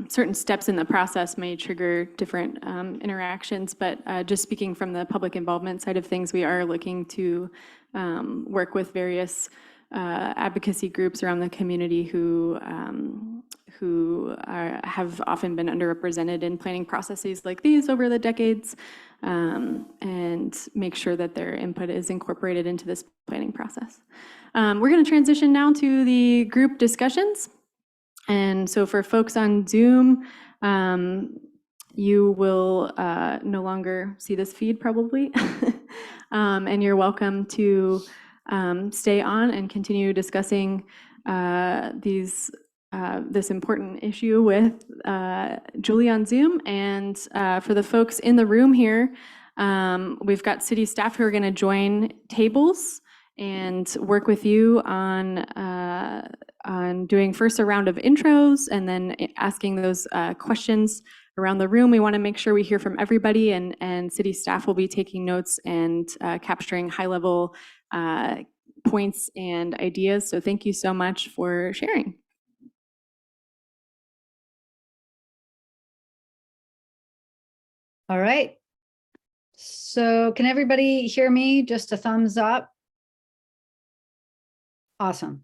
Certain steps in the process may trigger different interactions, but just speaking from the public involvement side of things, we are looking to work with various advocacy groups around the community who have often been underrepresented in planning processes like these over the decades, and make sure that their input is incorporated into this planning process. We're going to transition now to the group discussions. And so for folks on Zoom, you will no longer see this feed probably, and you're welcome to stay on and continue discussing this important issue with Julie on Zoom. And for the folks in the room here, we've got city staff who are going to join tables and work with you on doing first a round of intros and then asking those questions around the room. We want to make sure we hear from everybody, and city staff will be taking notes and capturing high-level points and ideas. So thank you so much for sharing. All right. So can everybody hear me? Just a thumbs up. Awesome.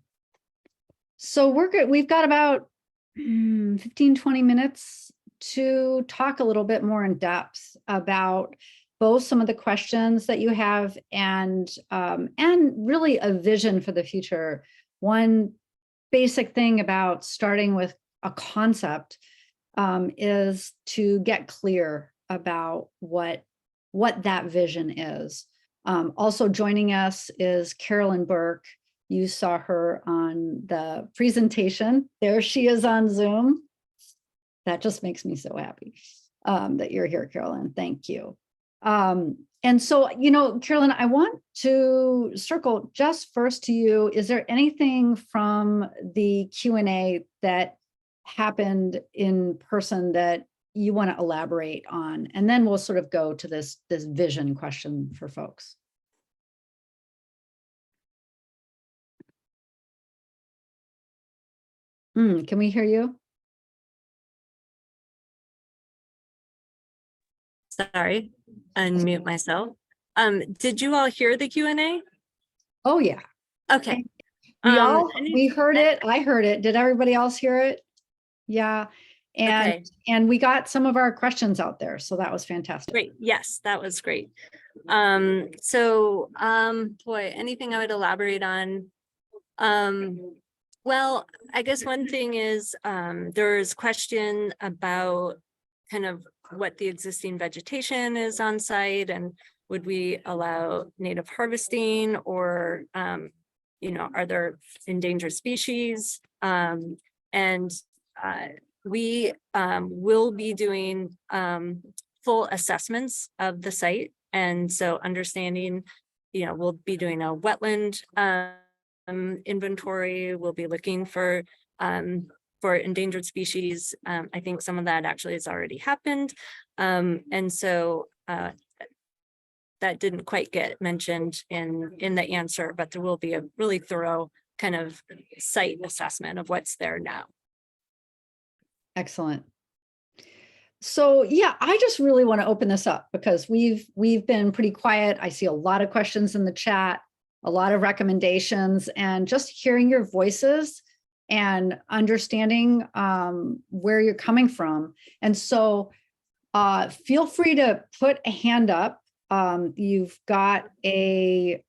So we're good. We've got about 15, 20 minutes to talk a little bit more in depth about both some of the questions that you have and really a vision for the future. One basic thing about starting with a concept is to get clear about what that vision is. Also joining us is Carolyn Burke. You saw her on the presentation. There she is on Zoom. That just makes me so happy that you're here, Carolyn. Thank you. And so, Carolyn, I want to circle just first to you. Is there anything from the Q&A that happened in person that you want to elaborate on? And then we'll sort of go to this vision question for folks. Can we hear you? Sorry, unmute myself. Did you all hear the Q&A? Oh yeah. Okay. We heard it. I heard it. Did everybody else hear it? Yeah. And we got some of our questions out there. So that was fantastic. Great. Yes, that was great. Boy, anything I would elaborate on? Well, I guess one thing is there's question about kind of what the existing vegetation is on site, and would we allow native harvesting, or are there endangered species? We will be doing full assessments of the site, and so understanding, we'll be doing a wetland inventory. We'll be looking for endangered species. I think some of that actually has already happened. And so that didn't quite get mentioned in the answer, but there will be a really thorough kind of site assessment of what's there now. Excellent. So yeah, I just really want to open this up because we've been pretty quiet. I see a lot of questions in the chat, a lot of recommendations, and just hearing your voices and understanding where you're coming from. And so feel free to put a hand up. You've got a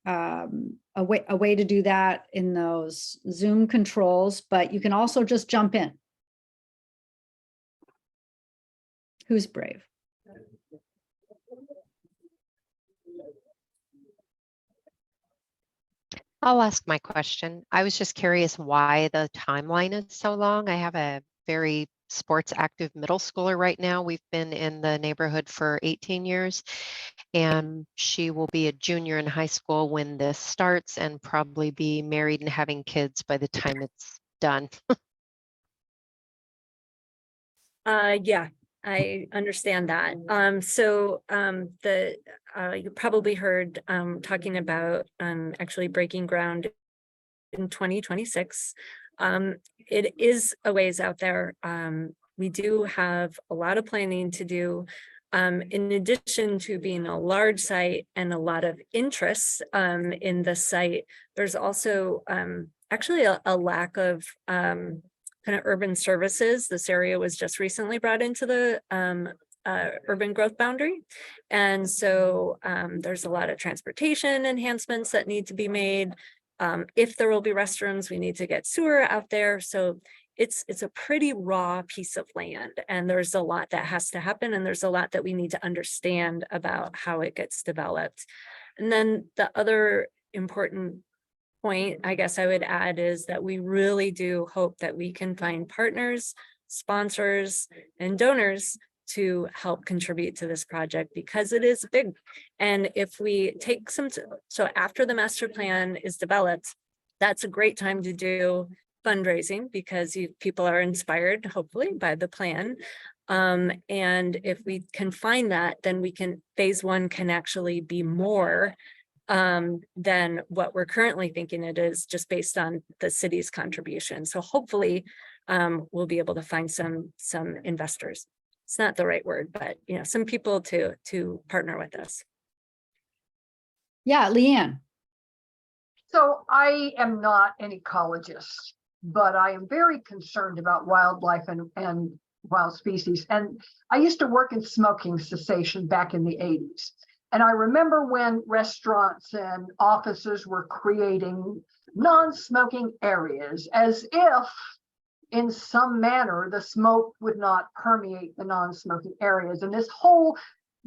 way to do that in those Zoom controls, but you can also just jump in. Who's brave? I'll ask my question. I was just curious why the timeline is so long. I have a very sports active middle schooler right now. We've been in the neighborhood for 18 years, and she will be a junior in high school when this starts and probably be married and having kids by the time it's done. Yeah, I understand that. You probably heard talking about actually breaking ground in 2026. It is a ways out there. We do have a lot of planning to do. In addition to being a large site and a lot of interest in the site, there's also actually a lack of kind of urban services. This area was just recently brought into the urban growth boundary. And so there's a lot of transportation enhancements that need to be made. If there will be restrooms, we need to get sewer out there. So it's a pretty raw piece of land, and there's a lot that has to happen, and there's a lot that we need to understand about how it gets developed. And then the other important point, I guess I would add, is that we really do hope that we can find partners, sponsors, and donors to help contribute to this project, because it is big. And if we take so after the master plan is developed, that's a great time to do fundraising, because people are inspired, hopefully, by the plan. And if we can find that, then phase one can actually be more than what we're currently thinking it is, just based on the city's contribution. So hopefully we'll be able to find some investors. It's not the right word, but some people to partner with us. Yeah, Leanne. So I am not an ecologist, but I am very concerned about wildlife and wild species. And I used to work in smoking cessation back in the 80s. And I remember when restaurants and offices were creating non-smoking areas, as if in some manner the smoke would not permeate the non-smoking areas. And this whole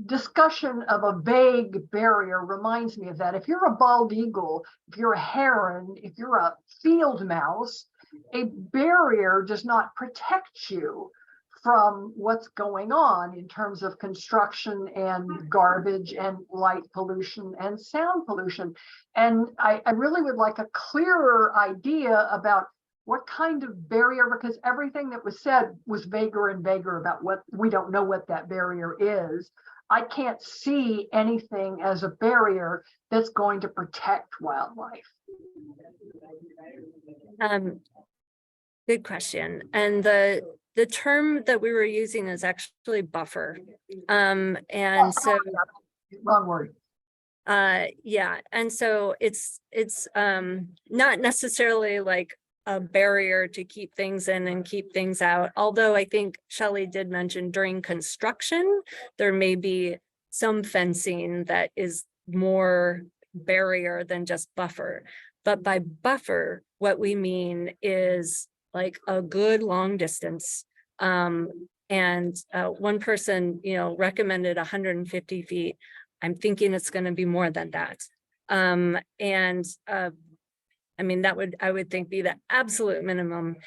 discussion of a vague barrier reminds me of that. If you're a bald eagle, if you're a heron, if you're a field mouse, a barrier does not protect you from what's going on in terms of construction and garbage and light pollution and sound pollution. And I really would like a clearer idea about what kind of barrier, because everything that was said was vaguer and vaguer about what we don't know what that barrier is. I can't see anything as a barrier that's going to protect wildlife. Good question. And the term that we were using is actually buffer. And so wrong word. Yeah, and so it's not necessarily like a barrier to keep things in and keep things out. Although I think Shelley did mention during construction, there may be some fencing that is more barrier than just buffer. But by buffer, what we mean is like a good long distance. And one person, recommended 150 feet. I'm thinking it's going to be more than that. I mean, I would think be the absolute minimum.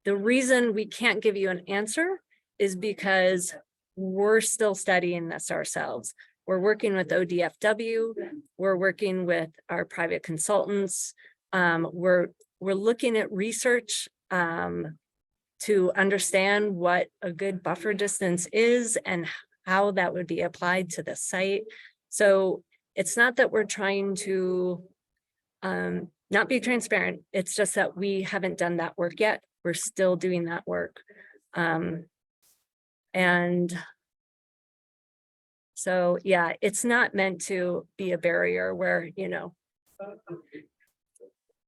The reason we can't give you an answer is because we're still studying this ourselves. We're working with ODFW, we're working with our private consultants. We're looking at research to understand what a good buffer distance is and how that would be applied to the site. So it's not that we're trying to not be transparent. It's just that we haven't done that work yet. We're still doing that work. And so, yeah, it's not meant to be a barrier where, you know,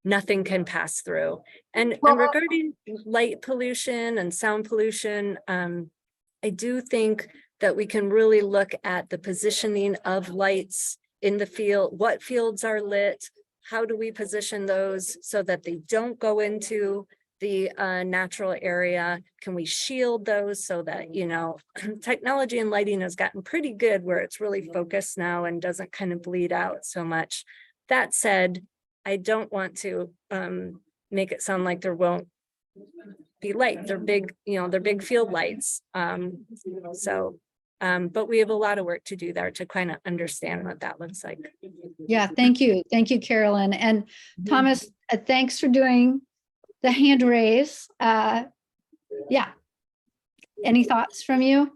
nothing can pass through. And regarding light pollution and sound pollution, I do think that we can really look at the positioning of lights in the field, what fields are lit, how do we position those so that they don't go into the natural area? Can we shield those so that, you know, technology and lighting has gotten pretty good where it's really focused now and doesn't kind of bleed out so much. That said, I don't want to make it sound like there won't be light. They're big, you know, they're big field lights. But we have a lot of work to do there to kind of understand what that looks like. Yeah, thank you. Thank you, Carolyn. And Thomas, thanks for doing the hand raise. Yeah. Any thoughts from you?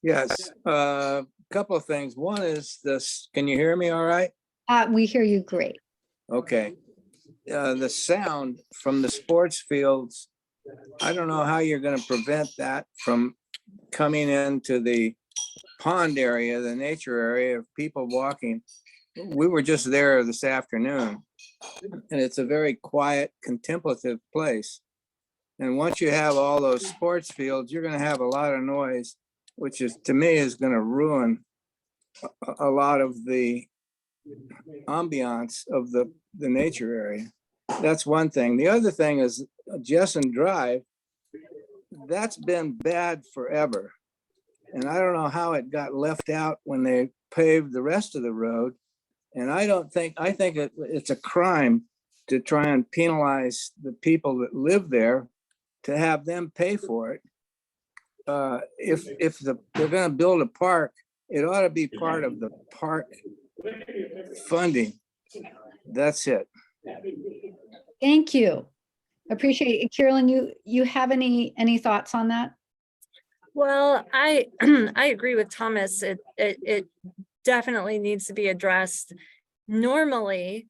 Yes, a couple of things. One is this, can you hear me all right? We hear you great. Okay. The sound from the sports fields, I don't know how you're going to prevent that from coming into the pond area, the nature area of people walking. We were just there this afternoon, and it's a very quiet, contemplative place. And once you have all those sports fields, you're going to have a lot of noise, which is, to me, is going to ruin a lot of the ambiance of the nature area. That's one thing. The other thing is Jessen Drive. That's been bad forever. And I don't know how it got left out when they paved the rest of the road. And I think it's a crime to try and penalize the people that live there to have them pay for it. If they're going to build a park, it ought to be part of the park funding. That's it. Thank you. Appreciate it. Carolyn, you have any thoughts on that? Well, I I agree with Thomas. It definitely needs to be addressed. Normally,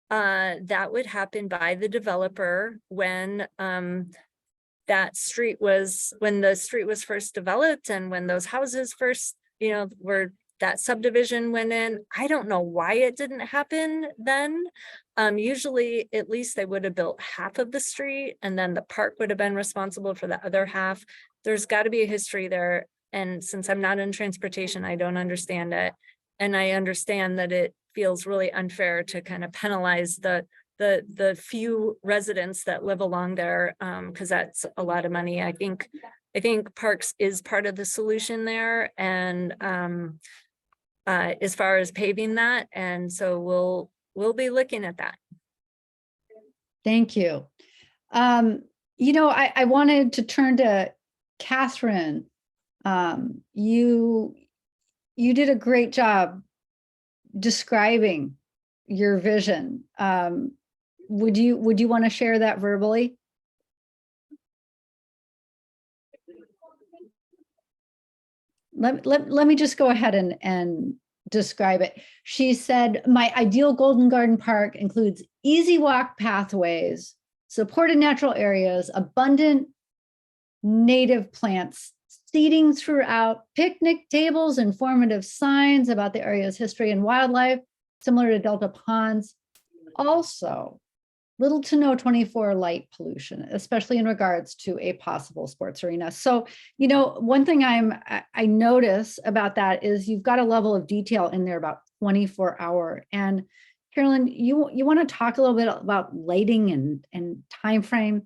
that would happen by the developer when the street was first developed and when those houses first, you know, that subdivision went in. I don't know why it didn't happen then. Usually, at least they would have built half of the street and then the park would have been responsible for the other half. There's got to be a history there. And since I'm not in transportation, I don't understand it. And I understand that it feels really unfair to kind of penalize the few residents that live along there, because that's a lot of money. I think parks is part of the solution there. And as far as paving that, and so we'll be looking at that. Thank you. You know, I wanted to turn to Catherine. You did a great job describing your vision. Would you want to share that verbally? Let me just go ahead and describe it. She said, my ideal Golden Garden Park includes easy walk pathways, supported natural areas, abundant native plants, seating throughout, picnic tables, informative signs about the area's history and wildlife, similar to Delta Ponds. Also, little to no 24 light pollution, especially in regards to a possible sports arena. So, you know, one thing I notice about that is you've got a level of detail in there about 24-hour. And Carolyn, you want to talk a little bit about lighting and time frame?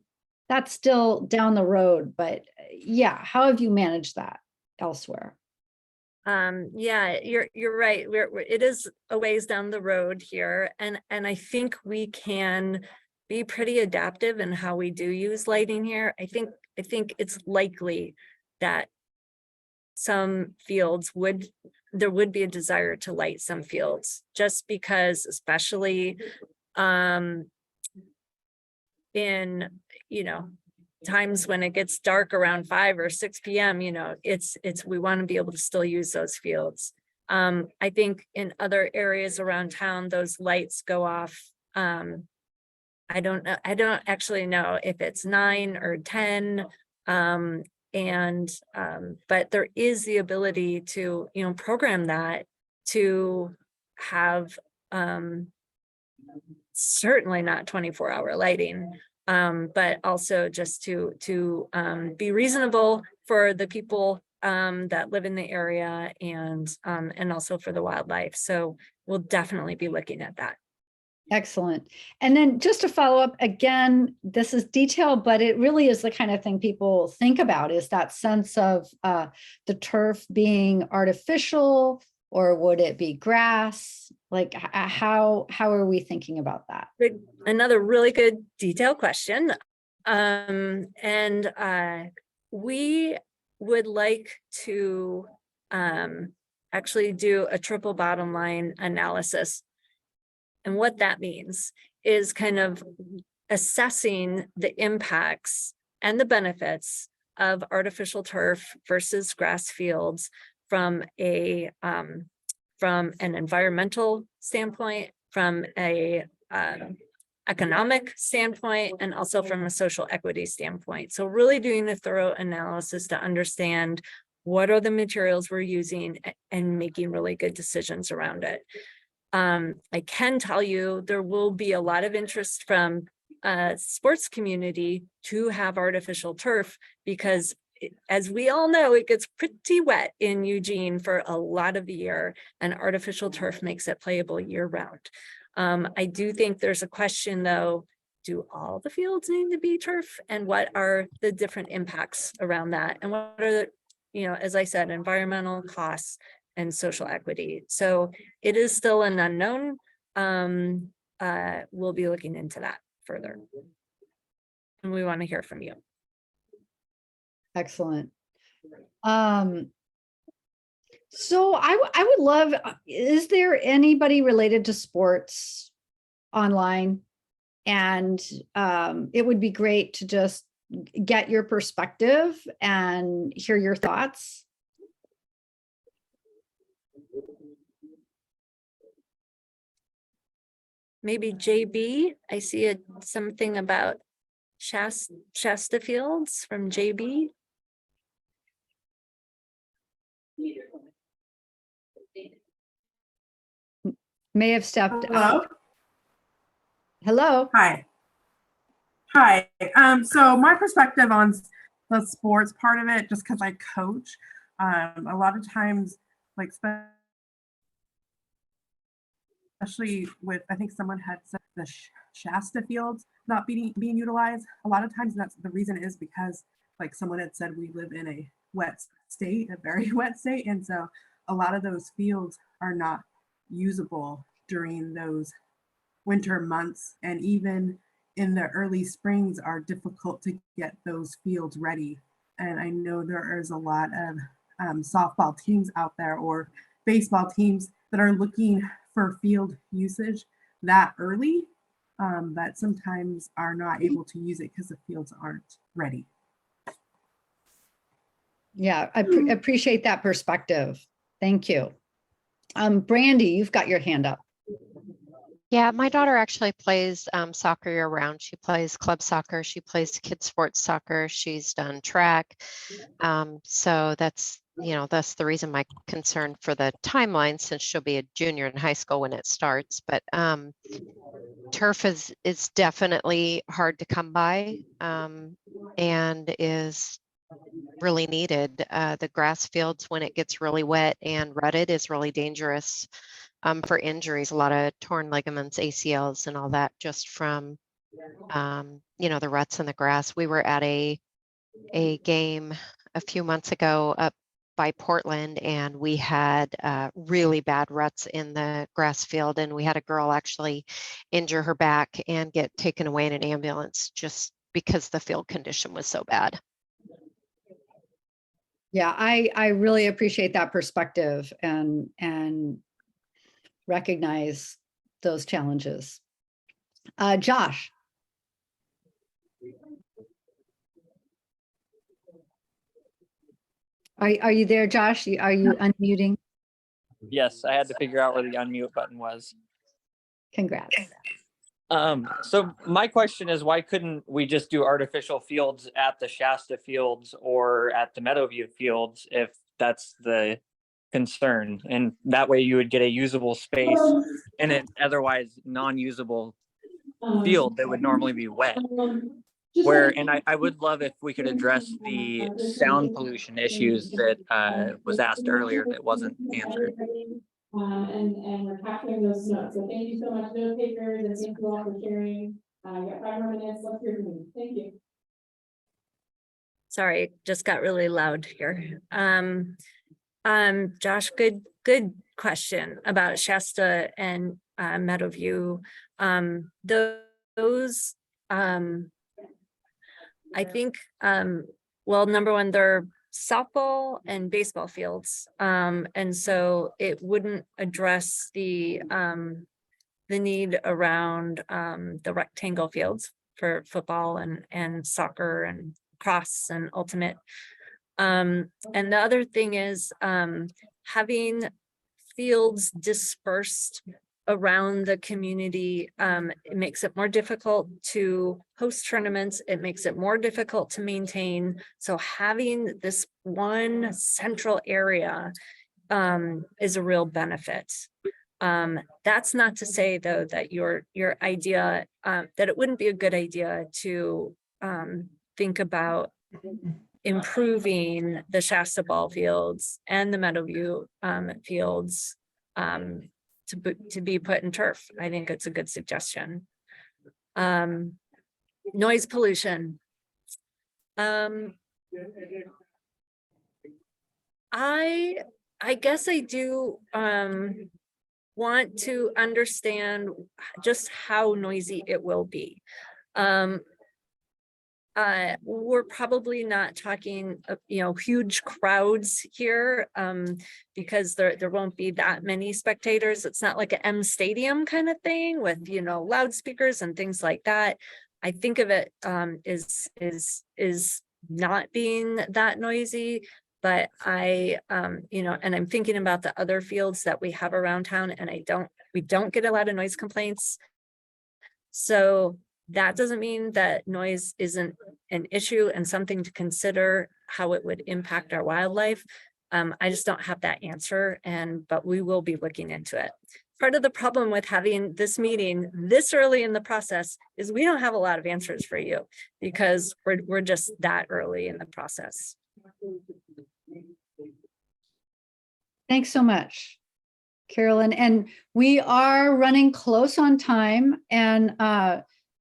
That's still down the road, but yeah, how have you managed that elsewhere? Yeah, you're right. It is a ways down the road here, and I think we can be pretty adaptive in how we do use lighting here. I think it's likely that some fields there would be a desire to light some fields, just because, especially in, you know, times when it gets dark around 5 or 6 p.m., you know, we want to be able to still use those fields. I think in other areas around town, those lights go off. I don't know. I don't actually know if it's 9 or 10. But there is the ability to, program that to have, certainly not 24-hour lighting, but also just to be reasonable for the people that live in the area and also for the wildlife. So we'll definitely be looking at that. Excellent. And then just to follow up, again, this is detail, but it really is the kind of thing people think about, is that sense of the turf being artificial, or would it be grass? Like how are we thinking about that? Another really good detailed question. We would like to actually do a triple bottom line analysis. And what that means is kind of assessing the impacts and the benefits of artificial turf versus grass fields from an environmental standpoint, from a economic standpoint, and also from a social equity standpoint. So really doing a thorough analysis to understand what are the materials we're using and making really good decisions around it. I can tell you there will be a lot of interest from sports community to have artificial turf, because as we all know, it gets pretty wet in Eugene for a lot of the year, and artificial turf makes it playable year round. I do think there's a question though, do all the fields need to be turf, and what are the different impacts around that? And what are the, as I said, environmental costs and social equity. So it is still an unknown. We'll be looking into that further. And we want to hear from you. Excellent. So I would love, is there anybody related to sports online? And it would be great to just get your perspective and hear your thoughts. Maybe JB, I see something about Shasta Fields from JB. May have stepped Hello? out. Hello. Hi. So my perspective on the sports part of it, just because I coach, a lot of times, like especially with, I think someone had said the Shasta fields not being utilized. A lot of times that's the reason is because, like someone had said, we live in a wet state, a very wet state. And so a lot of those fields are not usable during those winter months. And even in the early springs are difficult to get those fields ready. And I know there is a lot of softball teams out there or baseball teams that are looking for field usage that early, that sometimes are not able to use it because the fields aren't ready. Yeah, I appreciate that perspective. Thank you. Brandy, you've got your hand up. Yeah, my daughter actually plays soccer year round. She plays club soccer. She plays kids sports soccer. She's done track. So that's the reason my concern for the timeline, since she'll be a junior in high school when it starts. But turf is definitely hard to come by and is really needed. The grass fields, when it gets really wet and rutted, is really dangerous for injuries. A lot of torn ligaments, ACLs, and all that just from the ruts in the grass. We were at a game a few months ago up by Portland, and we had really bad ruts in the grass field, and we had a girl actually injure her back and get taken away in an ambulance just because the field condition was so bad. Yeah, I really appreciate that perspective and recognize those challenges. Josh. Are you there, Josh? Are you unmuting? Yes, I had to figure out where the unmute button was. Congrats. So my question is, why couldn't we just do artificial fields at the Shasta fields or at the Meadowview fields if that's the concern? And that way you would get a usable space in an otherwise non-usable field that would normally be wet. And I would love if we could address the sound pollution issues that was asked earlier that wasn't answered. And we're capturing those notes. So thank you so much, note takers, and thank you all for sharing. You got 5 more minutes. Let's hear from you. Thank you. Sorry, just got really loud here. Josh, good question about Shasta and Meadowview. Those I think, well, number one, they're softball and baseball fields. And so it wouldn't address the need around the rectangle fields for football and soccer and cross and ultimate. And the other thing is having fields dispersed around the community, it makes it more difficult to host tournaments. It makes it more difficult to maintain. So having this one central area is a real benefit. That's not to say though that your idea, that it wouldn't be a good idea to think about improving the Shasta ball fields and the Meadowview fields to be put in turf. I think it's a good suggestion. Noise pollution. I guess I do want to understand just how noisy it will be. We're probably not talking, huge crowds here because there won't be that many spectators. It's not like an M Stadium kind of thing with, loudspeakers and things like that. I think of it is not being that noisy, but and I'm thinking about the other fields that we have around town, and we don't get a lot of noise complaints. So that doesn't mean that noise isn't an issue and something to consider how it would impact our wildlife. I just don't have that answer, but we will be looking into it. Part of the problem with having this meeting this early in the process is we don't have a lot of answers for you because we're just that early in the process. Thanks so much, Carolyn. And we are running close on time. And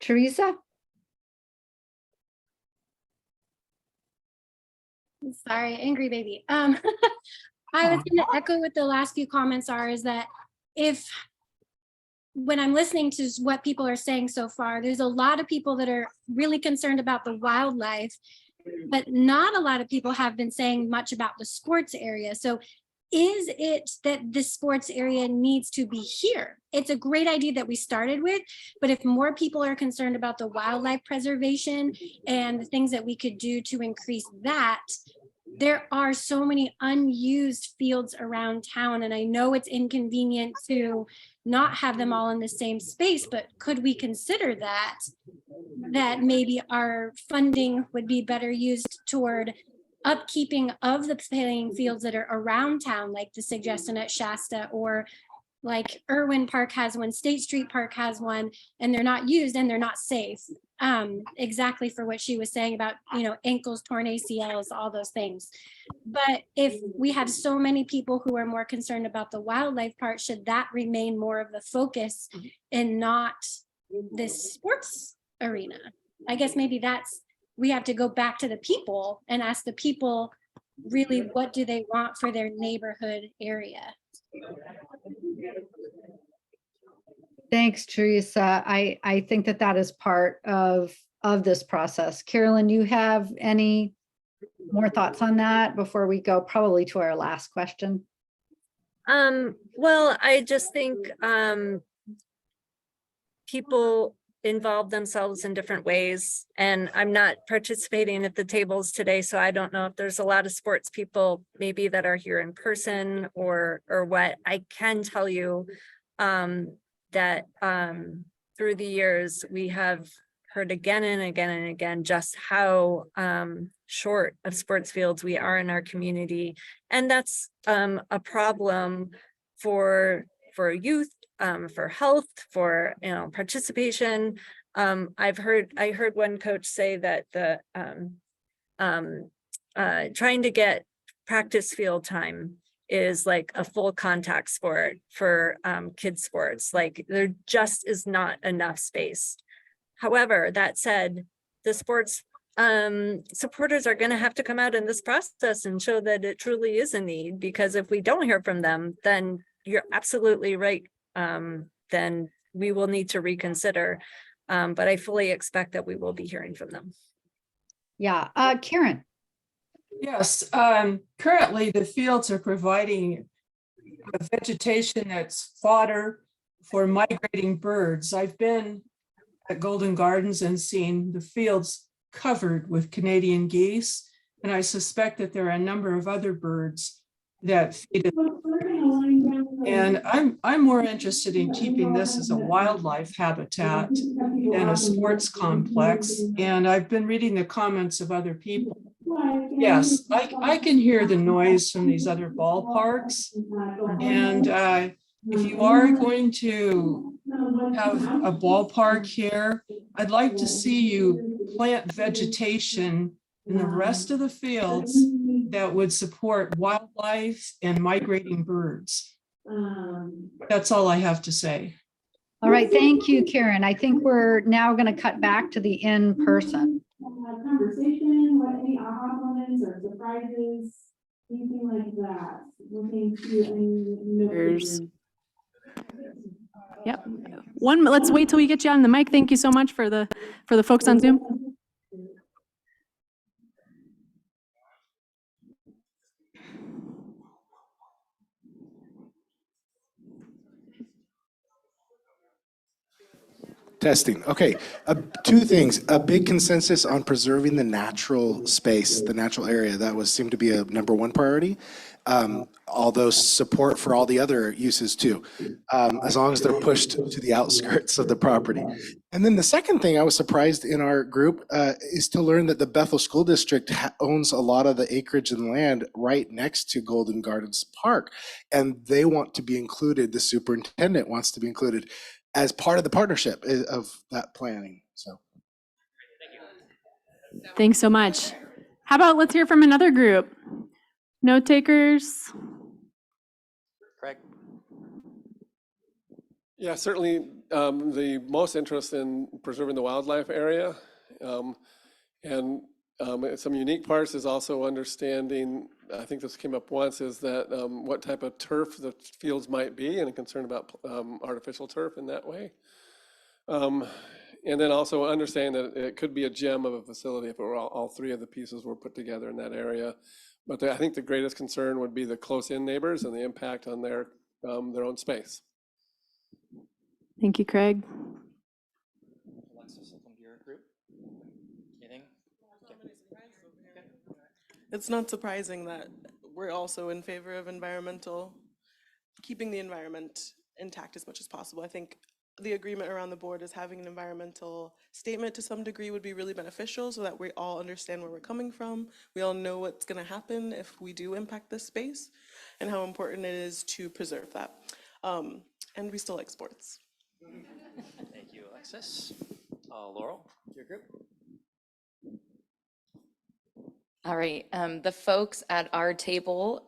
Teresa? Sorry, angry baby. I was going to echo what the last few comments are, is that when I'm listening to what people are saying so far, there's a lot of people that are really concerned about the wildlife, but not a lot of people have been saying much about the sports area. So is it that the sports area needs to be here? It's a great idea that we started with, but if more people are concerned about the wildlife preservation and the things that we could do to increase that, there are so many unused fields around town. And I know it's inconvenient to not have them all in the same space, but could we consider that maybe our funding would be better used toward upkeeping of the playing fields that are around town, like the suggestion at Shasta, or like Irwin Park has one, State Street Park has one, and they're not used and they're not safe. Exactly for what she was saying about, ankles, torn ACLs, all those things. But if we have so many people who are more concerned about the wildlife part, should that remain more of the focus and not this sports arena? I guess maybe we have to go back to the people and ask the people really, what do they want for their neighborhood area? Thanks, Teresa. I think that is part of this process. Carolyn, you have any more thoughts on that before we go probably to our last question? Well, I just think people involve themselves in different ways. And I'm not participating at the tables today, so I don't know if there's a lot of sports people maybe that are here in person or what. I can tell you that through the years, we have heard again and again and again just how short of sports fields we are in our community. And that's a problem for youth, for health, for participation. I heard one coach say that the trying to get practice field time is like a full contact sport for kids sports. Like there just is not enough space. However, that said, the sports supporters are going to have to come out in this process and show that it truly is a need, because if we don't hear from them, then you're absolutely right. Then we will need to reconsider. But I fully expect that we will be hearing from them. Yeah, Karen. Yes, currently the fields are providing a vegetation that's fodder for migrating birds. I've been at Golden Gardens and seen the fields covered with Canadian geese, and I suspect that there are a number of other birds that feed it. And I'm more interested in keeping this as a wildlife habitat than a sports complex. And I've been reading the comments of other people. Yes, I can hear the noise from these other ballparks. And if you are going to have a ballpark here, I'd like to see you plant vegetation in the rest of the fields that would support wildlife and migrating birds. That's all I have to say. All right, thank you, Karen. I think we're now going to cut back to the in-person. Conversation, what any aha moments or surprises, anything like that. Looking to any Yep. Let's wait till we get you on the mic. Thank you so much for the folks on Zoom. Testing. Okay. Two things. A big consensus on preserving the natural space, the natural area. That seemed to be a #1 priority. Although support for all the other uses too, as long as they're pushed to the outskirts of the property. And then the second thing I was surprised in our group is to learn that the Bethel School District owns a lot of the acreage and land right next to Golden Gardens Park. And they want to be included, the superintendent wants to be included as part of the partnership of that planning. So. Thanks so much. How about let's hear from another group? Note takers? Craig. Yeah, certainly the most interest in preserving the wildlife area. And some unique parts is also understanding, I think this came up once, is that what type of turf the fields might be, and a concern about artificial turf in that way. And then also understanding that it could be a gem of a facility if it were all three of the pieces were put together in that area. But I think the greatest concern would be the close-in neighbors and the impact on their own space. Thank you, Craig. Alexis, welcome to your group. Anything? It's not surprising that we're also in favor of keeping the environment intact as much as possible. I think the agreement around the board is having an environmental statement to some degree would be really beneficial so that we all understand where we're coming from. We all know what's going to happen if we do impact this space and how important it is to preserve that. And we still like sports. Thank you, Alexis. Laurel, your group. All right, the folks at our table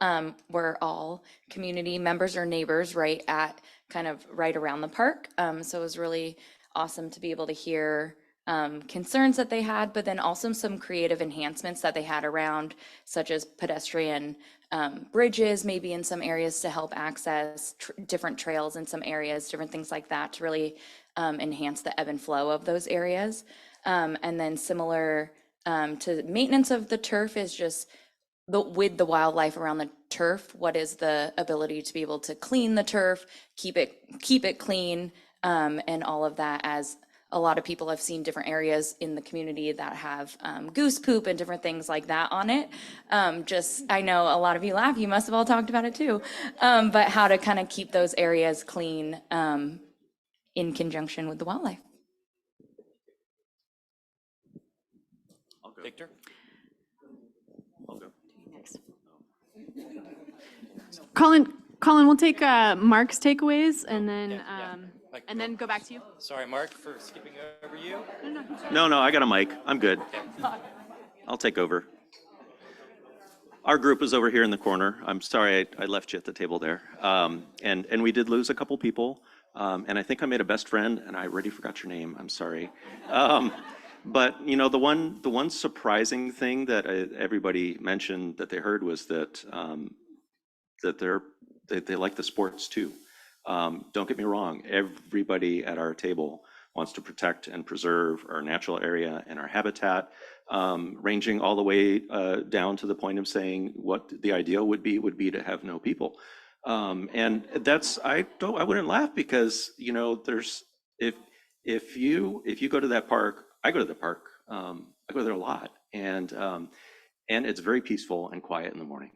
were all community members or neighbors right around the park. So it was really awesome to be able to hear concerns that they had, but then also some creative enhancements that they had around, such as pedestrian bridges, maybe in some areas to help access different trails in some areas, different things like that to really enhance the ebb and flow of those areas. And then similar to maintenance of the turf is just with the wildlife around the turf, what is the ability to be able to clean the turf, keep it clean, and all of that as a lot of people have seen different areas in the community that have goose poop and different things like that on it. I know a lot of you laugh, you must have all talked about it too, but how to kind of keep those areas clean in conjunction with the wildlife. Victor? I'll go. Colin, we'll take Mark's takeaways and then go back to you. Sorry, Mark, for skipping over you. No, I got a mic. I'm good. I'll take over. Our group is over here in the corner. I'm sorry I left you at the table there. And we did lose a couple people. And I think I made a best friend, and I already forgot your name. I'm sorry. But you know, the one surprising thing that everybody mentioned that they heard was that they like the sports too. Don't get me wrong. Everybody at our table wants to protect and preserve our natural area and our habitat, ranging all the way down to the point of saying what the ideal would be to have no people. And that's I wouldn't laugh because you know if you go to that park, I go to the park. I go there a lot, and it's very peaceful and quiet in the morning.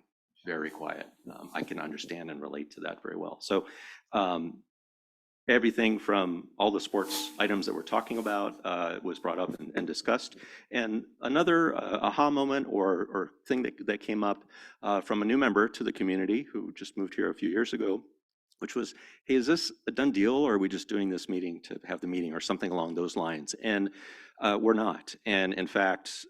Very quiet. I can understand and relate to that very well. So everything from all the sports items that we're talking about was brought up and discussed. And another aha moment or thing that came up from a new member to the community who just moved here a few years ago, which was, hey, is this a done deal or are we just doing this meeting to have the meeting or something along those lines? And we're not. And in fact,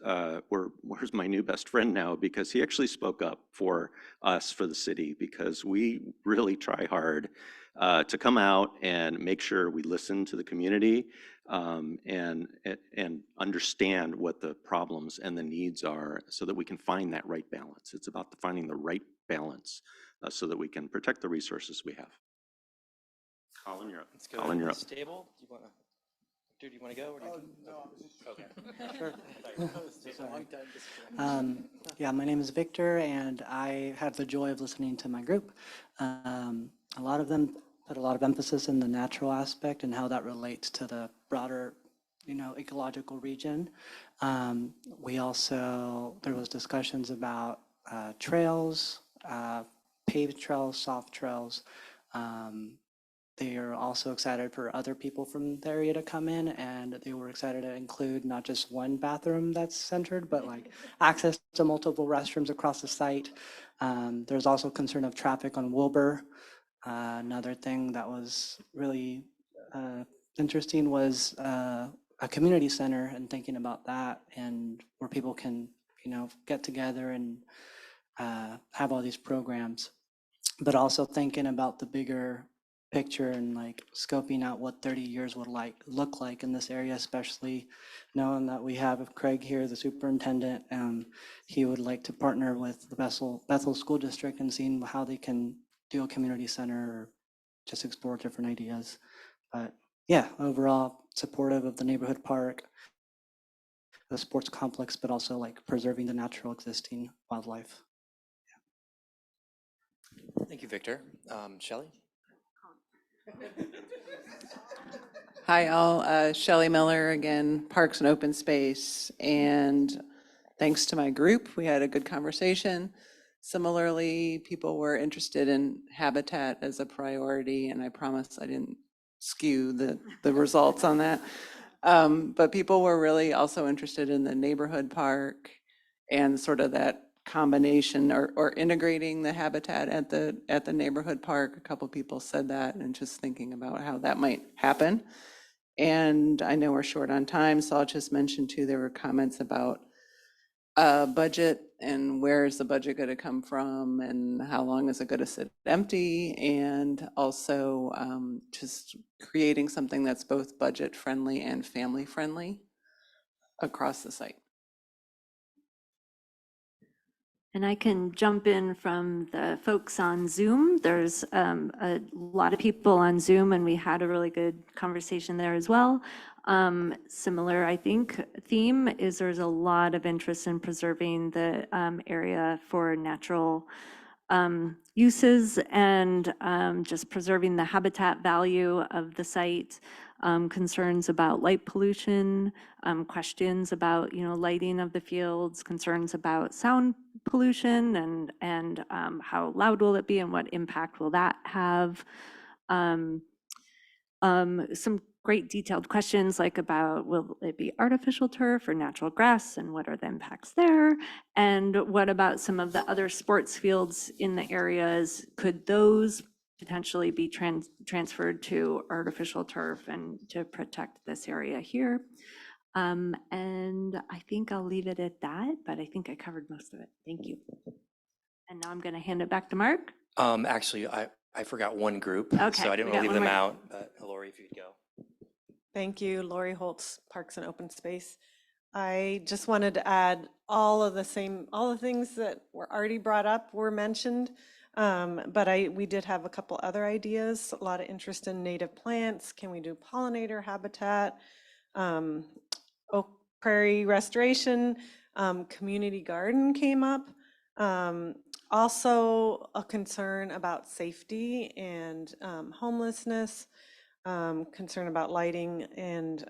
where's my new best friend now? Because he actually spoke up for us, for the city, because we really try hard to come out and make sure we listen to the community and understand what the problems and the needs are so that we can find that right balance. It's about finding the right balance so that we can protect the resources we have. Colin, you're up. Let's go Colin, to you're this up. table. Do you want to go? Or do you... Okay. Sure. It's a long time. Yeah, my name is Victor, and I had the joy of listening to my group. A lot of them put a lot of emphasis in the natural aspect and how that relates to the broader, ecological region. There was discussions about trails, paved trails, soft trails. They are also excited for other people from the area to come in, and they were excited to include not just one bathroom that's centered, but like access to multiple restrooms across the site. There's also concern of traffic on Wilbur. Another thing that was really interesting was a community center and thinking about that and where people can, get together and have all these programs, but also thinking about the bigger picture and like scoping out what 30 years would look like in this area, especially knowing that we have Craig here, the superintendent, and he would like to partner with the Bethel School District and seeing how they can do a community center or just explore different ideas. But yeah, overall supportive of the neighborhood park, the sports complex, but also like preserving the natural existing wildlife. Thank you, Victor. Shelley? Hi, all. Shelley Miller again, Parks and Open Space. And thanks to my group, we had a good conversation. Similarly, people were interested in habitat as a priority, and I promise I didn't skew the results on that. But people were really also interested in the neighborhood park and sort of that combination or integrating the habitat at the neighborhood park. A couple people said that, and just thinking about how that might happen. And I know we're short on time, so I'll just mention too, there were comments about budget and where is the budget going to come from and how long is it going to sit empty, and also just creating something that's both budget friendly and family friendly across the site. And I can jump in from the folks on Zoom. There's a lot of people on Zoom, and we had a really good conversation there as well. Similar, I think, theme is there's a lot of interest in preserving the area for natural uses and just preserving the habitat value of the site. concerns about light pollution, questions about, lighting of the fields, concerns about sound pollution and how loud will it be and what impact will that have. Some great detailed questions like about will it be artificial turf or natural grass and what are the impacts there? And what about some of the other sports fields in the areas? Could those potentially be transferred to artificial turf and to protect this area here? And I think I'll leave it at that, but I think I covered most of it. Thank you. And now I'm going to hand it back to Mark. Actually, I forgot one group, Okay, so I didn't we want to got leave one them more. out, but Lori, if you'd go. Thank you, Lori Holtz, Parks and Open Space. I just wanted to add all the things that were already brought up were mentioned, but we did have a couple other ideas, a lot of interest in native plants. Can we do pollinator habitat, oak prairie restoration, community garden came up. Also a concern about safety and homelessness. Concern about lighting and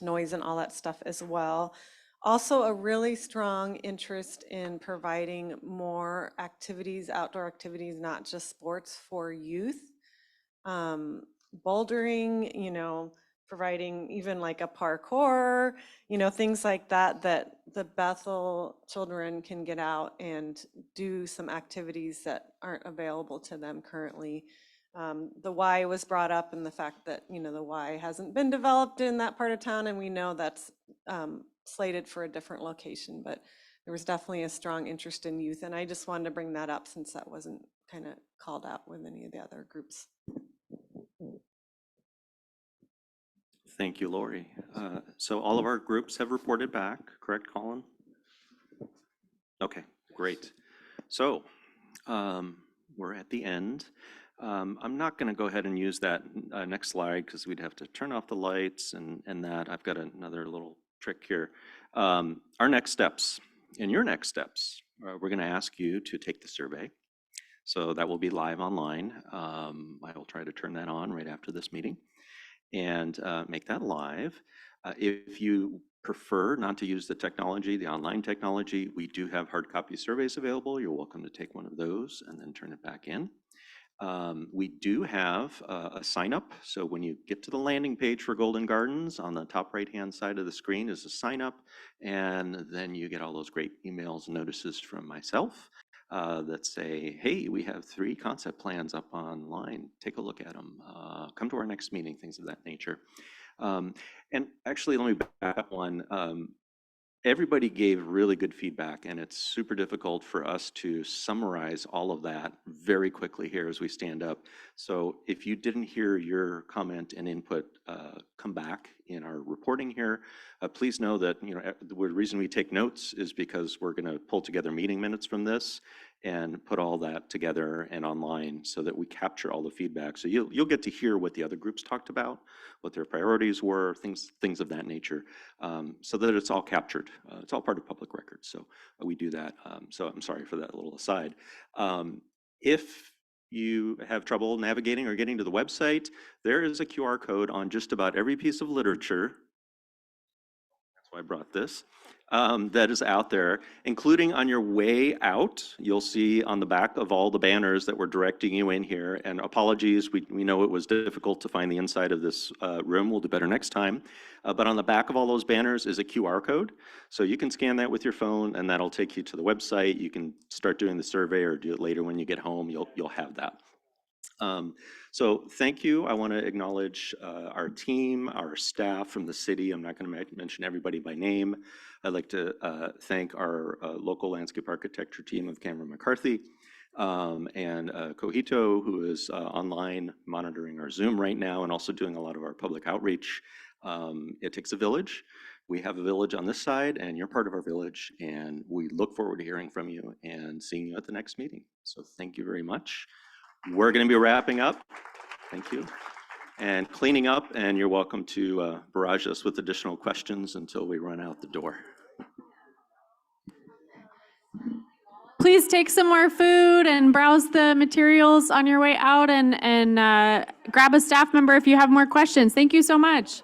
noise and all that stuff as well. Also a really strong interest in providing more activities, outdoor activities, not just sports for youth. Bouldering, providing even like a parkour, things like that the Bethel children can get out and do some activities that aren't available to them currently. The Y was brought up and the fact that, the Y hasn't been developed in that part of town, and we know that's slated for a different location, but there was definitely a strong interest in youth, and I just wanted to bring that up since that wasn't kind of called out with any of the other groups. Thank you, Lori. So all of our groups have reported back, correct, Colin? Okay, great. So we're at the end. I'm not going to go ahead and use that next slide because we'd have to turn off the lights and that. I've got another little trick here. Our next steps. In your next steps, we're going to ask you to take the survey. So that will be live online. I will try to turn that on right after this meeting and make that live. If you prefer not to use the technology, the online technology, we do have hard copy surveys available. You're welcome to take one of those and then turn it back in. We do have a sign up. So when you get to the landing page for Golden Gardens, on the top right-hand side of the screen is a sign up. And then you get all those great emails and notices from myself that say, hey, we have 3 concept plans up online. Take a look at them. Come to our next meeting, things of that nature. And actually, let me back up one. Everybody gave really good feedback, and it's super difficult for us to summarize all of that very quickly here as we stand up. So if you didn't hear your comment and input come back in our reporting here, please know that the reason we take notes is because we're going to pull together meeting minutes from this and put all that together and online so that we capture all the feedback. So you'll get to hear what the other groups talked about, what their priorities were, things of that nature, so that it's all captured. It's all part of public record, so we do that. So I'm sorry for that little aside. If you have trouble navigating or getting to the website, there is a QR code on just about every piece of literature. That's why I brought this. That is out there, including on your way out. You'll see on the back of all the banners that we're directing you in here. And apologies, we know it was difficult to find the inside of this room. We'll do better next time. But on the back of all those banners is a QR code. So you can scan that with your phone, and that'll take you to the website. You can start doing the survey or do it later when you get home. You'll have that. So thank you. I want to acknowledge our team, our staff from the city. I'm not going to mention everybody by name. I'd like to thank our local landscape architecture team of Cameron McCarthy and Cojito, who is online monitoring our Zoom right now and also doing a lot of our public outreach. It takes a village. We have a village on this side, and you're part of our village, and we look forward to hearing from you and seeing you at the next meeting. So thank you very much. We're going to be wrapping up. Thank you. And cleaning up, and you're welcome to barrage us with additional questions until we run out the door. please take some more food and browse the materials on your way out and grab a staff member if you have more questions. Thank you so much.